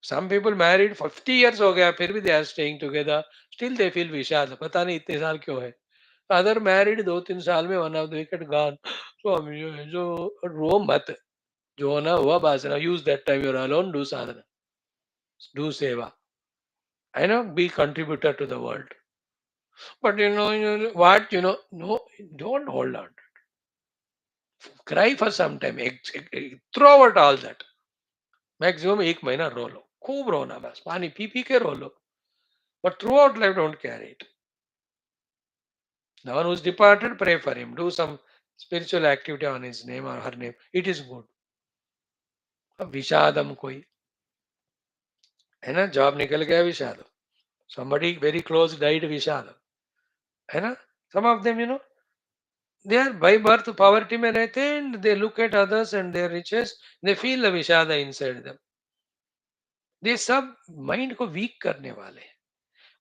Some people married 50 years हो गया फिर भी they are staying together, still they feel विषाद, पता नहीं इतने साल क्यों है. Other married 2-3 साल में one of the wicked gone. स्वामी जो रो मत, जो होना हुआ बासना. Use that time you're alone, do sadhana, do seva, I know, be contributor to the world. But what, no, don't hold on. Cry for some time, throw out all that. Maximum 1 महीना रो लो, खूब रोना, बस पानी P P के रो लो. But throughout life, don't carry it. The one who's departed, pray for him. Do some spiritual activity on his name or her name. It is good. अब विषादम कोई है ना, जॉब निकल गया विषाद. Somebody very close died विषाद, है ना? Some of them, they are by birth poverty में रहते हैं and they look at others and their riches, they feel the विषाद inside them. ये सब माइंड को वीक करने वाले हैं.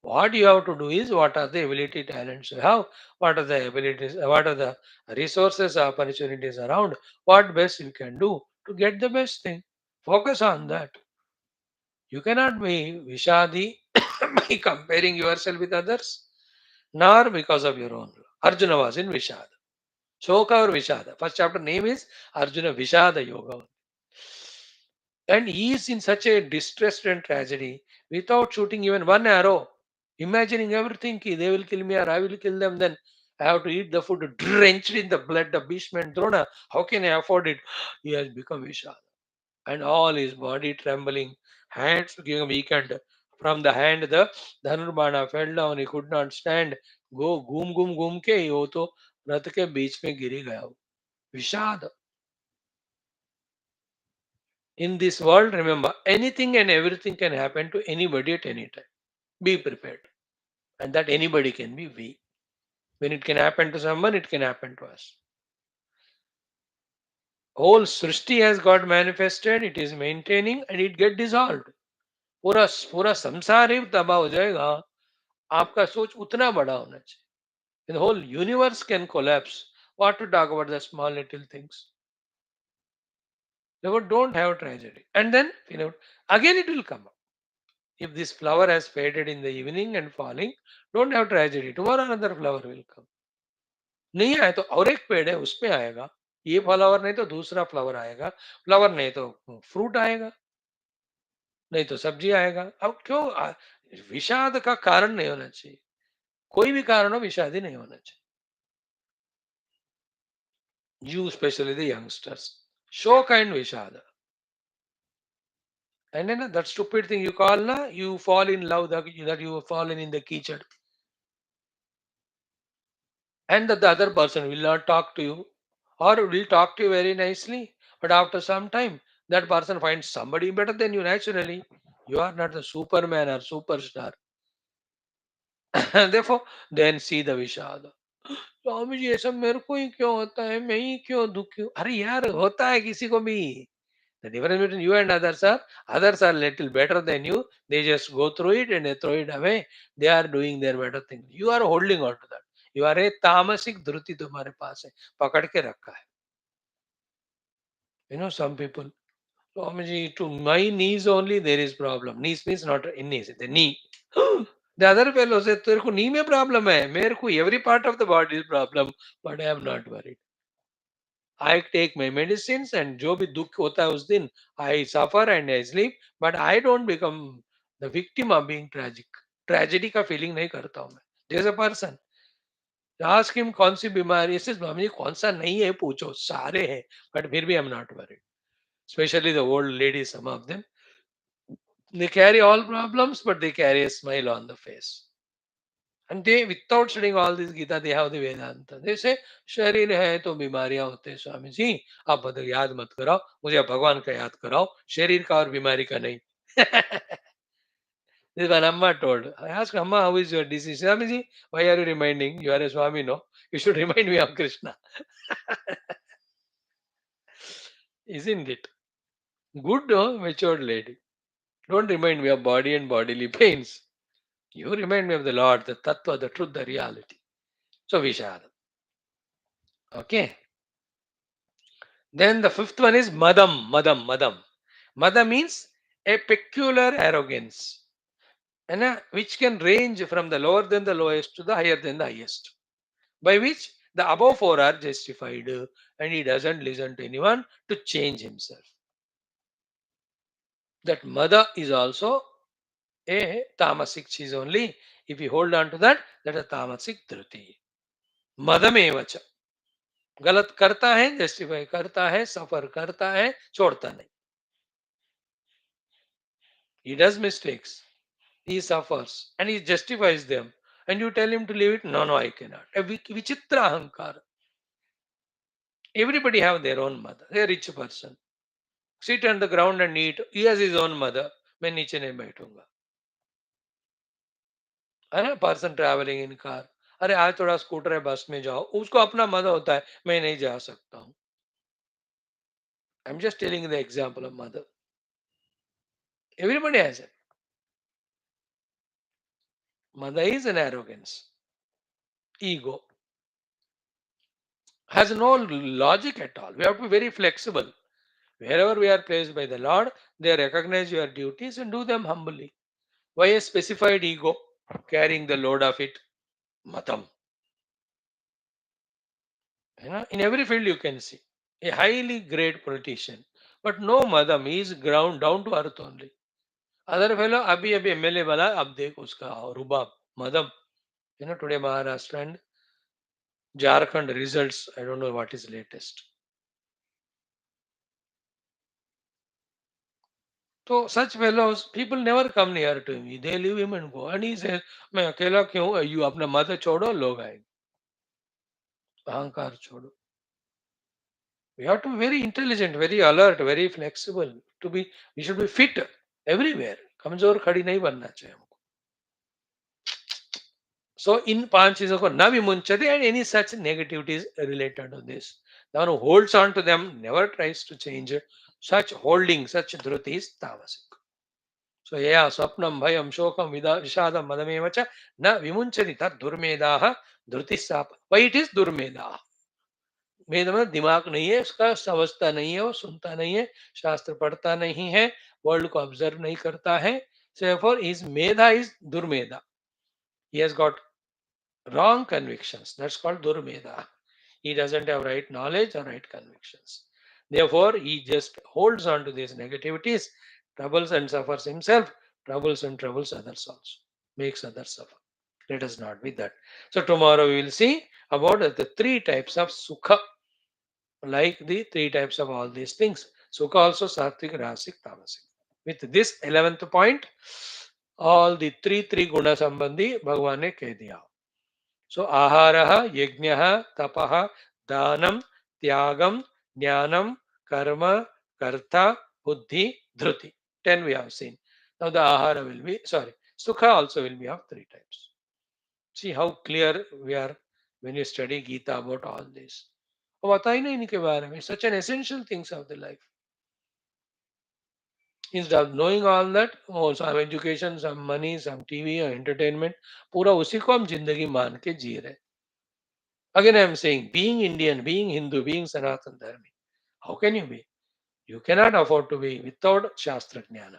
What you have to do is, what are the ability, talents you have, what are the abilities, what are the resources, opportunities around, what best you can do to get the best thing. Focus on that. You cannot be Vishadi by comparing yourself with others. nor because of your own. Arjuna was in Vishada. Shoka or Vishada. First chapter name is Arjuna Vishada Yoga. And he is in such a distress and tragedy without shooting even one arrow, imagining everything. They will kill me or I will kill them. Then I have to eat the food drenched in the blood of Bhishma and Drona. How can I afford it? He has become Vishal. And all his body trembling, hands became weakened. From the hand, the धनुर्बाण fell down. He could not stand. Go घूम के वो तो रथ के बीच में गिरी गया. विषाद. In this world, remember, anything and everything can happen to anybody at any time. Be prepared. And that anybody can be we. When it can happen to someone, it can happen to us. Whole Srishti has got manifested, it is maintaining and it get dissolved. पूरा पूरा संसार ही तबाह हो जाएगा. आपका सोच उतना बड़ा होना चाहिए. The whole universe can collapse. What to talk about the small little things? Therefore, don't have tragedy. And then, again it will come up. If this flower has faded in the evening and falling, don't have tragedy. Tomorrow another flower will come. नहीं आए तो और एक पेड़ है उसमें आएगा. ये फ्लावर नहीं तो दूसरा फ्लावर आएगा. फ्लावर नहीं तो फ्रूट आएगा. नहीं तो सब्जी आएगा. अब क्यों विषाद का कारण नहीं होना चाहिए. कोई भी कारण हो विषादी नहीं होना चाहिए. You, especially the youngsters, शोक and विषाद. And then that stupid thing you call you fall in love that you have fallen in the kitchen. And that the other person will not talk to you or will talk to you very nicely, but after some time that person finds somebody better than you. Naturally, you are not the superman or superstar. Therefore, then see the विषाद. स्वामी जी ये सब मेरे को ही क्यों होता है, मैं ही क्यों दुखी हूँ. अरे यार होता है किसी को भी. The difference between you and others are little better than you. They just go through it and they throw it away. They are doing their better thing. You are holding on to that. You are a तामसिक धृति तुम्हारे पास है, पकड़ के रखा है. Some people, Swamiji, to my knees only there is problem. Knees means not in knees, the knee. The other fellow said, तेरे को knee में problem है, मेरे को every part of the body is problem, but I am not worried. I take my medicines and जो भी दुख होता है उस दिन I suffer and I sleep, but I don't become the victim of being tragic. Tragedy का feeling नहीं करता हूँ मैं. There's a person. Ask him कौन सी बीमारी है. स्वामी जी कौन सा नहीं है पूछो, सारे हैं, but फिर भी I'm not worried. Especially the old ladies, some of them. They carry all problems, but they carry a smile on the face. And they, without studying all this Gita, they have the Vedanta. They say, शरीर है तो बीमारियां होते हैं स्वामी जी. आप बदल याद मत कराओ, मुझे भगवान का याद कराओ, शरीर का और बीमारी का नहीं. This one Amma told. I asked Amma, how is your disease? Swami ji, why are you reminding? You are a Swami, no? You should remind me of Krishna. Isn't it? Good, no? Matured lady. Don't remind me of body and bodily pains. You remind me of the Lord, the Tattva, the truth, the reality. So Vishad. Okay. Then the fifth one is Madam. Mada means a peculiar arrogance, and which can range from the lower than the lowest to the higher than the highest, by which the above four are justified, and he doesn't listen to anyone to change himself. That Mada is also a Tamasik cheese only. If you hold on to that, that is a Tamasik Dhruthi. Madamevacha. गलत करता है justify करता है सफर करता है छोड़ता नहीं. He does mistakes, he suffers and he justifies them, and you tell him to leave it. No, I cannot. A vichitra ahankar. Everybody have their own mother. A rich person sit on the ground and eat. He has his own mother. मैं नीचे नहीं बैठूंगा. है ना. Person travelling in car. अरे आज थोड़ा scooter है बस में जाओ. उसको अपना मदर होता है, मैं नहीं जा सकता हूँ. I'm just telling the example of mother. Everybody has it. Mother is an arrogance. Ego has no logic at all. We have to be very flexible. Wherever we are placed by the Lord, they recognize your duties and do them humbly. Why a specified ego carrying the load of it? Madam. In every field you can see a highly great politician, but no madam. He is ground down to earth only. Other fellow, अभी MLA बना, अब देख उसका रुबाब, madam. Today Maharashtra and Jharkhand results. I don't know what is latest. So such fellows, people never come near to him. They leave him and go. And he says, मैं अकेला क्यों? You अपना मत छोड़ो, लोग आएंगे. अहंकार छोड़ो. We have to be very intelligent, very alert, very flexible. We should be fit everywhere. कमजोर खड़ी नहीं बनना चाहिए हमको. So in पांच चीजों को न विमुंचते and any such negativities related to this. The one who holds on to them never tries to change such holding, such dhruti is tamasik. So yeah, swapnam bhayam shokam vishadam madameva cha na vimunchati tat durmedaha dhruti sap. Why it is durmedaha? वेद में दिमाग नहीं है, उसका समझता नहीं है, वो सुनता नहीं है, शास्त्र पढ़ता नहीं है, वर्ल्ड को ऑब्जर्व नहीं करता है. Therefore his medha is durmedha. He has got wrong convictions. That's called durmedha. He doesn't have right knowledge or right convictions. Therefore he just holds on to these negativities, troubles and suffers himself, troubles and troubles others also, makes others suffer. Let us not be that. So tomorrow we will see about the three types of sukha, like the three types of all these things. Sukha also sattvic, rasic, tamasic. With this 11th point, all the three guna sambandhi Bhagavan ne keh diya. So ahara, yajna, tapah, danam, tyagam, jnanam, karma, karta, buddhi, dhruti. 10 we have seen. Now the ahara will be, sorry, sukha also will be of three types. See how clear we are when you study Gita about all this. वो बता ही नहीं इनके बारे में. Such an essential things of the life. Instead of knowing all that, oh, some education, some money, some TV or entertainment, पूरा उसी को हम जिंदगी मान के जी रहे. Again, I am saying, being Indian, being Hindu, being Sanatan Dharmi, how can you be? You cannot afford to be without Shastra Jnana,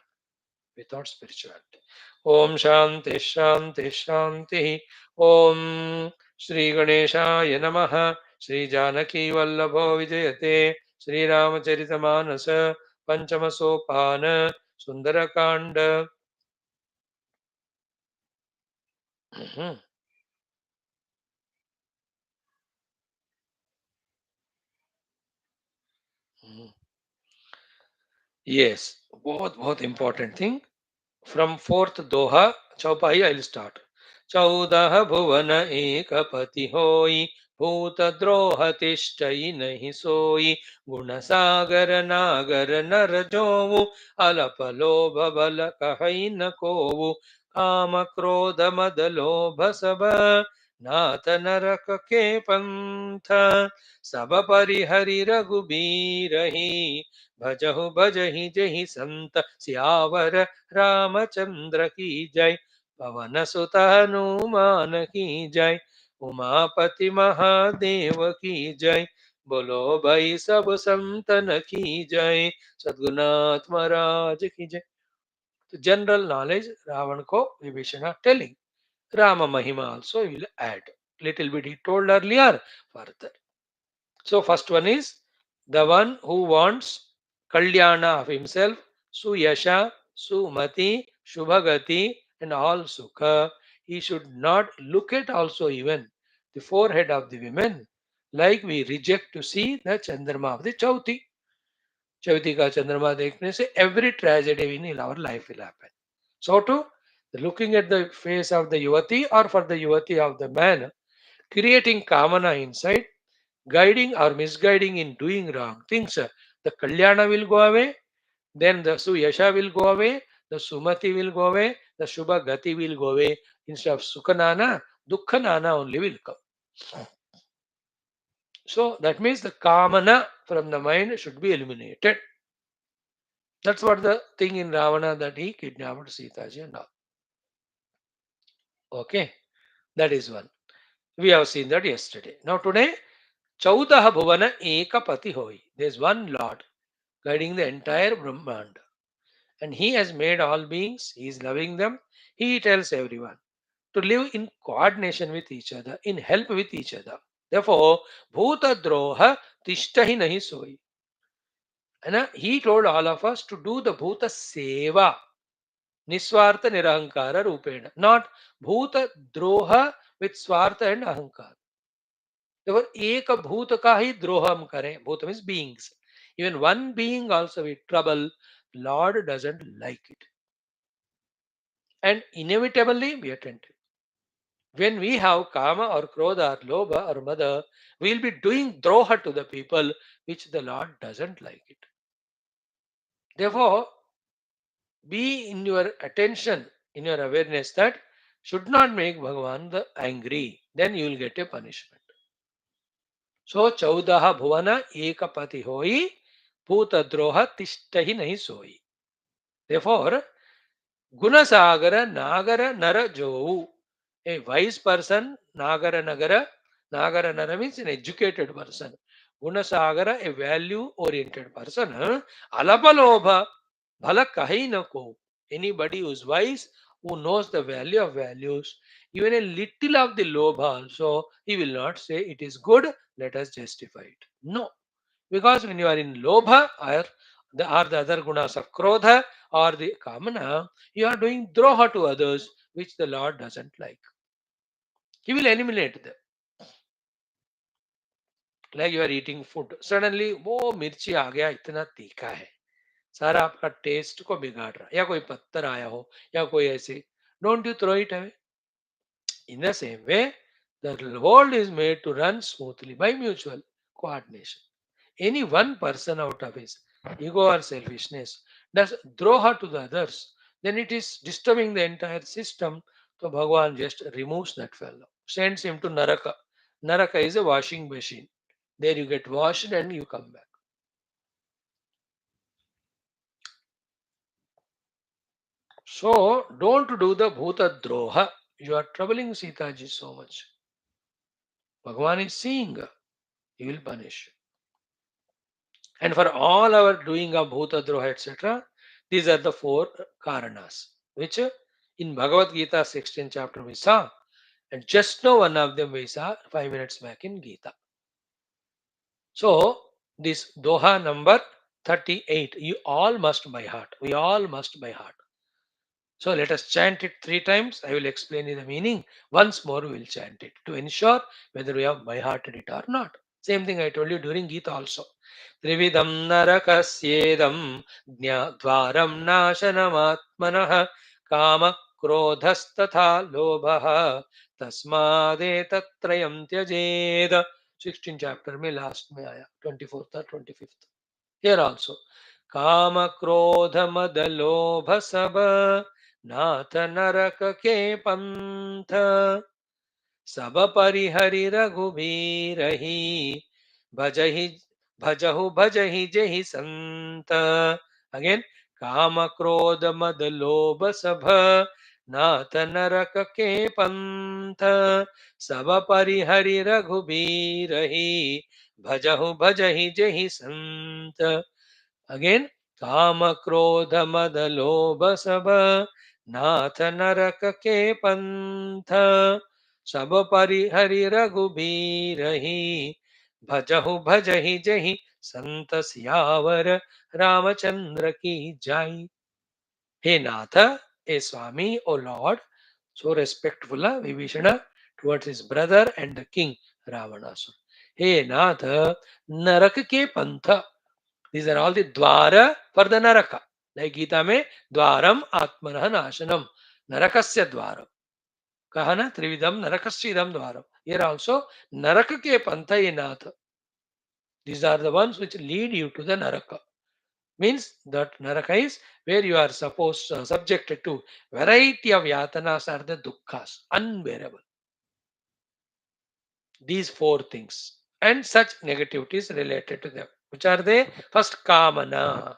without spirituality. Om Shanti Shanti Shanti. Om Shri Ganeshaya Namaha. Shri Janaki Vallabho Vijayate. Shri Ramacharita Manasa. Panchama Sopana. Sundara Kanda. Mhm, mhm. Yes, बहुत important thing. From fourth Doha, Chaupahi, I'll start. चौदह भुवन एक पति होई भूत द्रोह तिष्ठई नहीं सोई गुण सागर नागर नर जोऊ अलप लोभ बल कहई न कोऊ काम क्रोध मद लोभ सब नाथ नरक के पंथ सब परिहरि रघुबीर भजहु भजहि जहि संत सियावर रामचंद्र की जय पवन सुत हनुमान की जय उमापति महादेव की जय बोलो भाई सब संतन की जय सद्गुनाथ महाराज की जय. तो जनरल नॉलेज रावण को Vibhishan telling. Rama Mahima also he will add. Little bit he told earlier further. So first one is the one who wants Kalyana of himself, Suyasha, Sumati, Shubhagati, and all Sukha. He should not look at also even the forehead of the women, like we reject to see the Chandrama of the Chauti. Chauti ka Chandrama देखने से every tragedy in our life will happen. So too, looking at the face of the Yuvati or for the Yuvati of the man, creating Kamana inside, guiding or misguiding in doing wrong things, the Kalyana will go away, then the Suyasha will go away, the Sumati will go away, the Shubha Gati will go away. Instead of Sukhanana, Dukkhanana only will come. So that means the Kamana from the mind should be eliminated. That's what the thing in Ravana that he kidnapped Sita ji and all. Okay, that is one. We have seen that yesterday. Now today, Chaudah Bhuvana Ekapati Hoi. There is one Lord guiding the entire Brahmanda. And he has made all beings, he is loving them. He tells everyone to live in coordination with each other, in help with each other. Therefore, Bhuta Droha Tishtahi Nahi Soi. And he told all of us to do the Bhuta Seva, Niswartha Nirahankara Rupena, not Bhuta Droha with Swartha and Ahankara. Therefore, एक भूत का ही द्रोह हम करें. Bhuta means beings. Even one being also with trouble, Lord doesn't like it. And inevitably we are tempted. When we have kama or krodha or lobha or mada, we will be doing droha to the people which the Lord doesn't like it. Therefore, be in your attention, in your awareness that should not make Bhagavan the angry. Then you will get a punishment. So, chaudaha bhuvana ekapati hoi, puta droha tishtahi nahi soi. Therefore, Gunasagara Nagara Nara Jovu. A wise person, Nagara Nagara, Nagara Nara means an educated person. Gunasagara, a value oriented person. Alapalobha, Bhala Kahi na ko. Anybody who is wise, who knows the value of values, even a little of the lobha also, he will not say it is good, let us justify it. No. Because when you are in lobha or the other gunas of krodha or the kamana, you are doing droha to others, which the Lord doesn't like. He will eliminate them. Like you are eating food. Suddenly, वो मिर्ची आ गया इतना तीखा है सारा आपका test को बिगाड़ रहा या कोई पत्थर आया हो या कोई ऐसे don't you throw it away in the same way the world is made to run smoothly by mutual coordination. Any one person out of his ego or selfishness does droha to the others, then it is disturbing the entire system. So Bhagavan just removes that fellow, sends him to Naraka. Naraka is a washing machine. There you get washed and you come back. So don't do the Bhuta Droha. You are troubling Sita ji so much. Bhagavan is seeing. He will punish. And for all our doing of Bhuta Droha, etc., these are the four Karanas, which in Bhagavad Gita 16th chapter we saw. And just now one of them we saw 5 minutes back in Gita. So this Doha number 38, you all must by heart. We all must by heart. So let us chant it 3 times. I will explain you the meaning. Once more we will chant it to ensure whether we have by hearted it or not. Same thing I told you during Gita also. Trividam narakasyedam dvaram nashanamaatmanah kama krodhastatha lobha tasmade tatrayam tyajed. 16th chapter में last में आया 24th or 25th. Here also काम क्रोध मद लोभ सब नाथ नरक के पंथ सब परिहरि रघुबीर ही भजहि भजहु भजहि जेहि संत. Again, काम क्रोध मद लोभ सब नाथ नरक के पंथ सब परिहरि रघुबीर ही भजहु भजहि जेहि संत. Again, काम क्रोध मद लोभ सब नाथ नरक के पंथ सब परिहरि रघुबीर ही भजहु भजहि जहि संत सियावर रामचंद्र की जय. Hey Natha, a Swami, O Lord, so respectful Vibheeshana towards his brother and the king Ravanasura. Hey Natha, नरक के पंथ. These are all the dwara for the naraka. Like Gita में द्वारम आत्मनः नाशनम नरकस्य द्वारम. कहा ना त्रिविधम नरकस्य idam द्वारम. Here also नरक के पंथ ये नाथ. These are the ones which lead you to the naraka. Means that naraka is where you are supposed subjected to variety of yatanas are the dukkhas, unbearable. These four things and such negativities related to them. Which are they? First, kamana.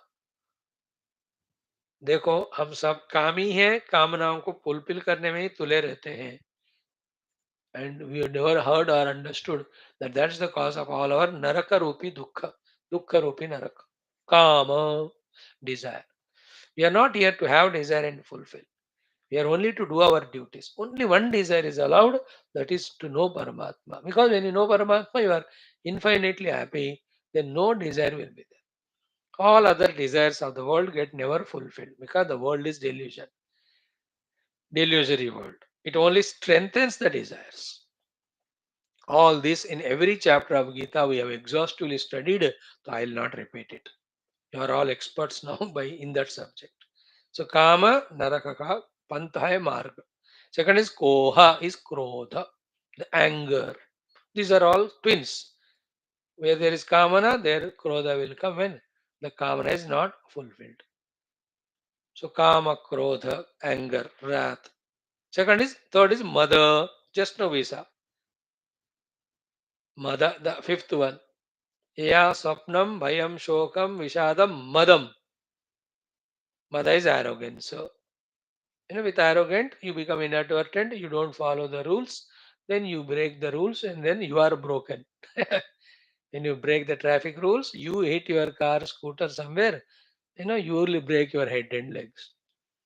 देखो हम सब कामी हैं, कामनाओं को fulfil करने में ही तुले रहते हैं. And we have never heard or understood that that's the cause of all our naraka rupi dukkha, dukkha rupi naraka. Kama, desire. We are not here to have desire and fulfill. We are only to do our duties. Only one desire is allowed, that is to know Paramatma. Because when you know Paramatma, you are infinitely happy, then no desire will be there. All other desires of the world get never fulfilled because the world is delusion, delusory world. It only strengthens the desires. All this in every chapter of Gita we have exhaustively studied, so I will not repeat it. You are all experts now by in that subject. So Kama, Narakaka, Pantha, Marga. Second is Koha, is Krodha, the anger. These are all twins. Where there is Kamana, there Krodha will come when the Kamana is not fulfilled. So Kama, Krodha, anger, wrath. Third is Mada, just no visa. Mada, the fifth one. Ya Swapnam, Bhayam, Shokam, Vishadam, Madam. Mada is arrogance. So with arrogant, you become inadvertent, you don't follow the rules, then you break the rules and then you are broken. When you break the traffic rules, you hit your car, scooter somewhere, you will break your head and legs.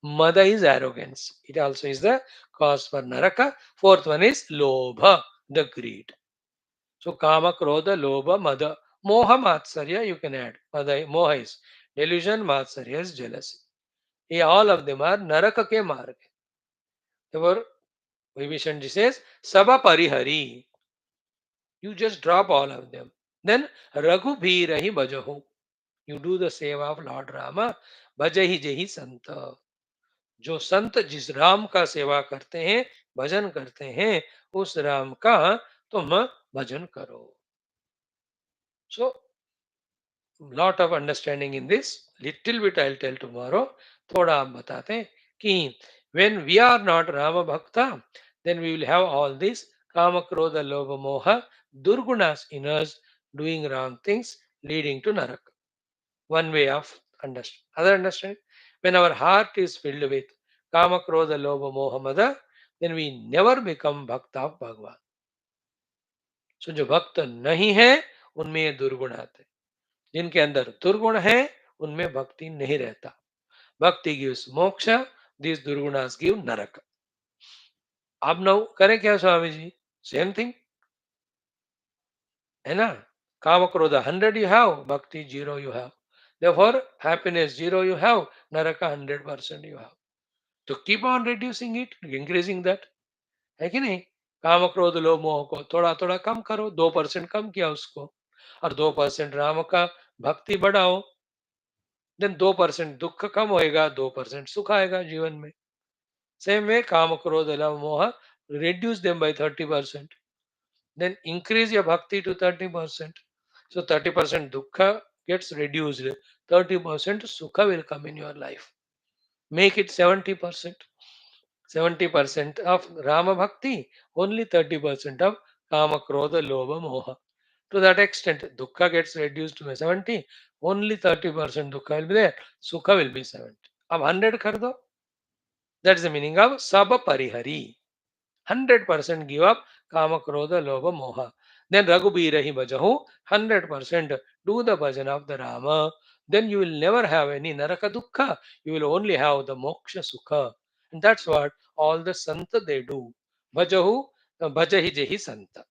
Mada is arrogance. It also is the cause for Naraka. Fourth one is Lobha, the greed. So Kama, Krodha, Lobha, Mada. Moha, Matsarya, you can add. Moha is delusion, Matsarya is jealousy. All of them are Naraka ke marg. Therefore, Vibhishanji says, Saba Parihari. You just drop all of them. Then Raghu Bhirahi Bhajahu. You do the seva of Lord Rama. Bhajahi Jehi Santa. जो संत जिस राम का सेवा करते हैं, भजन करते हैं, उस राम का तुम भजन करो. So, lot of understanding in this. Little bit I'll tell tomorrow. थोड़ा आप बताते हैं कि when we are not Rama Bhakta, then we will have all this Kama, Krodha, Lobha, Moha, Durgunas in us doing wrong things leading to Naraka. One way of understanding. Other understanding? When our heart is filled with Kama, Krodha, Lobha, Moha, Mada, then we never become Bhakta of Bhagavan. So जो भक्त नहीं है उनमें ये दुर्गुण आते हैं. जिनके अंदर दुर्गुण है उनमें भक्ति नहीं रहता. भक्ति गिव्स मोक्ष, दिस दुर्गुणास गिव नरक. आप नौ करें क्या स्वामी जी? सेम थिंग है ना. काम क्रोध 100 you have, bhakti 0 you have. Therefore, happiness 0 you have, naraka 100% you have. So keep on reducing it, increasing that. है कि नहीं? काम क्रोध लोभ मोह को थोड़ा थोड़ा कम करो. 2% कम किया उसको और 2% राम का भक्ति बढ़ाओ. देन 2% दुख कम होएगा, 2% सुख आएगा जीवन में. सेम वे काम क्रोध लव मोह, reduce them by 30%. Then increase your bhakti to 30%. So 30% dukkha gets reduced. 30% sukha will come in your life. Make it 70%. 70% of Rama Bhakti, only 30% of Kama, Krodha, Lobha, Moha. To that extent, dukkha gets reduced to 70, only 30% dukkha will be there, sukha will be 70. Ab 100 kar do. That is the meaning of Saba Parihari. 100% give up Kama, Krodha, Lobha, Moha. Then Raghubirahi Bhajahu, 100% do the bhajan of the Rama. Then you will never have any Naraka Dukkha. You will only have the Moksha Sukha. And that's what all the Santa they do. Bhajahu, Bhajahi Jehi Santa.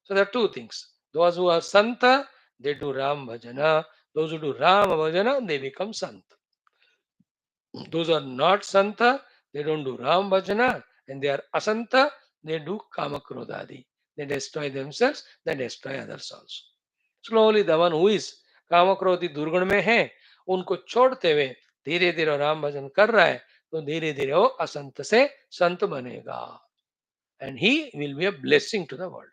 So there are two things. Those who are Santa, they do Ram Bhajana. Those who do Ram Bhajana, they become Santa. Those are not Santa, they don't do Ram Bhajana, and they are Asanta, they do Kama Krodhadi. They destroy themselves, they destroy others also. Slowly, the one who is Kama Krodhi Durgun में है, उनको छोड़ते हुए धीरे धीरे राम भजन कर रहा है, तो धीरे धीरे वो असंत से संत बनेगा. And he will be a blessing to the world.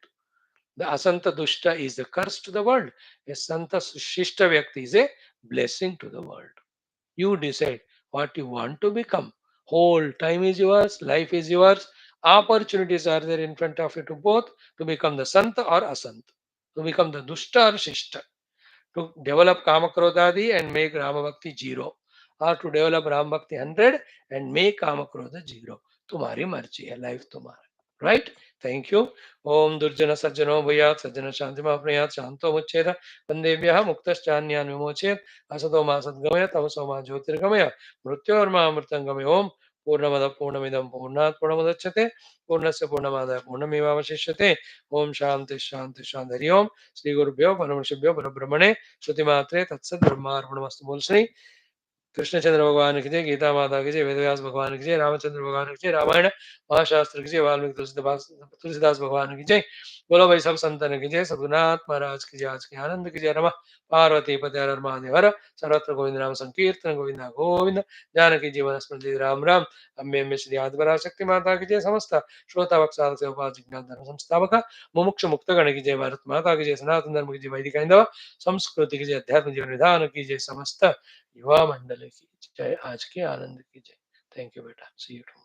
The Asanta Dushta is the curse to the world. A Santa Shishta Vyakti is a blessing to the world. You decide what you want to become. Whole time is yours, life is yours. Opportunities are there in front of you to both to become the Santa or Asanta, to become the Dushta or Shishta, to develop Kama Krodhadi and make Rama Bhakti 0, or to develop Ram Bhakti 100 and make Kama Krodha 0. तुम्हारी मर्जी है, life तुम्हारा. Right? Thank you. Om Durjana Sajjano Bhayat Sajjana Shantima Prayat Shanto Mucheda Pandebhyaha Muktaschanyan Vimochet Asato Ma Sadgamaya Tamaso Ma Jyotirgamaya Mrityorma Mritangamaya Om पूर्णमदः पूर्णमिदं पूर्णात् पूर्णमुदच्यते पूर्णस्य पूर्णमादाय पूर्णमेवावशिष्यते। ओम शांति शांति शांति। हरि ओम। श्री गुरुभ्यो परमर्षिभ्यो परब्रह्मणे श्रुतिमात्रे तत्सत् ब्रह्मार्पणमस्तु। बोल श्री कृष्णचंद्र भगवान की जय, गीता माता की जय, वेदव्यास भगवान की जय, रामचंद्र भगवान की जय, रामायण महाशास्त्र की जय, वाल्मीकि तुलसीदास भगवान की जय। बोलो भाई सब संतन की जय, सद्गुरुनाथ महाराज की जय, आज के आनंद की जय। रमा पार्वती पति हर हर महादेव हर, सर्वत्र गोविंद नाम संकीर्तन गोविंदा गोविंद। जानकी जीवन स्मृति राम राम। अम्बे अम्बे श्री आदिपरा शक्ति माता की जय, समस्त श्रोता वत्सल से उपास ज्ञान धर्म संस्थापक मुमुक्ष मुक्त गण की जय, भारत माता की जय, सनातन धर्म की जय, वैदिक हिंदव संस्कृति की जय, अध्यात्म जीवन विधान की जय, समस्त युवा मंडल की जय, आज के आनंद की जय। थैंक यू बेटा, सी यू।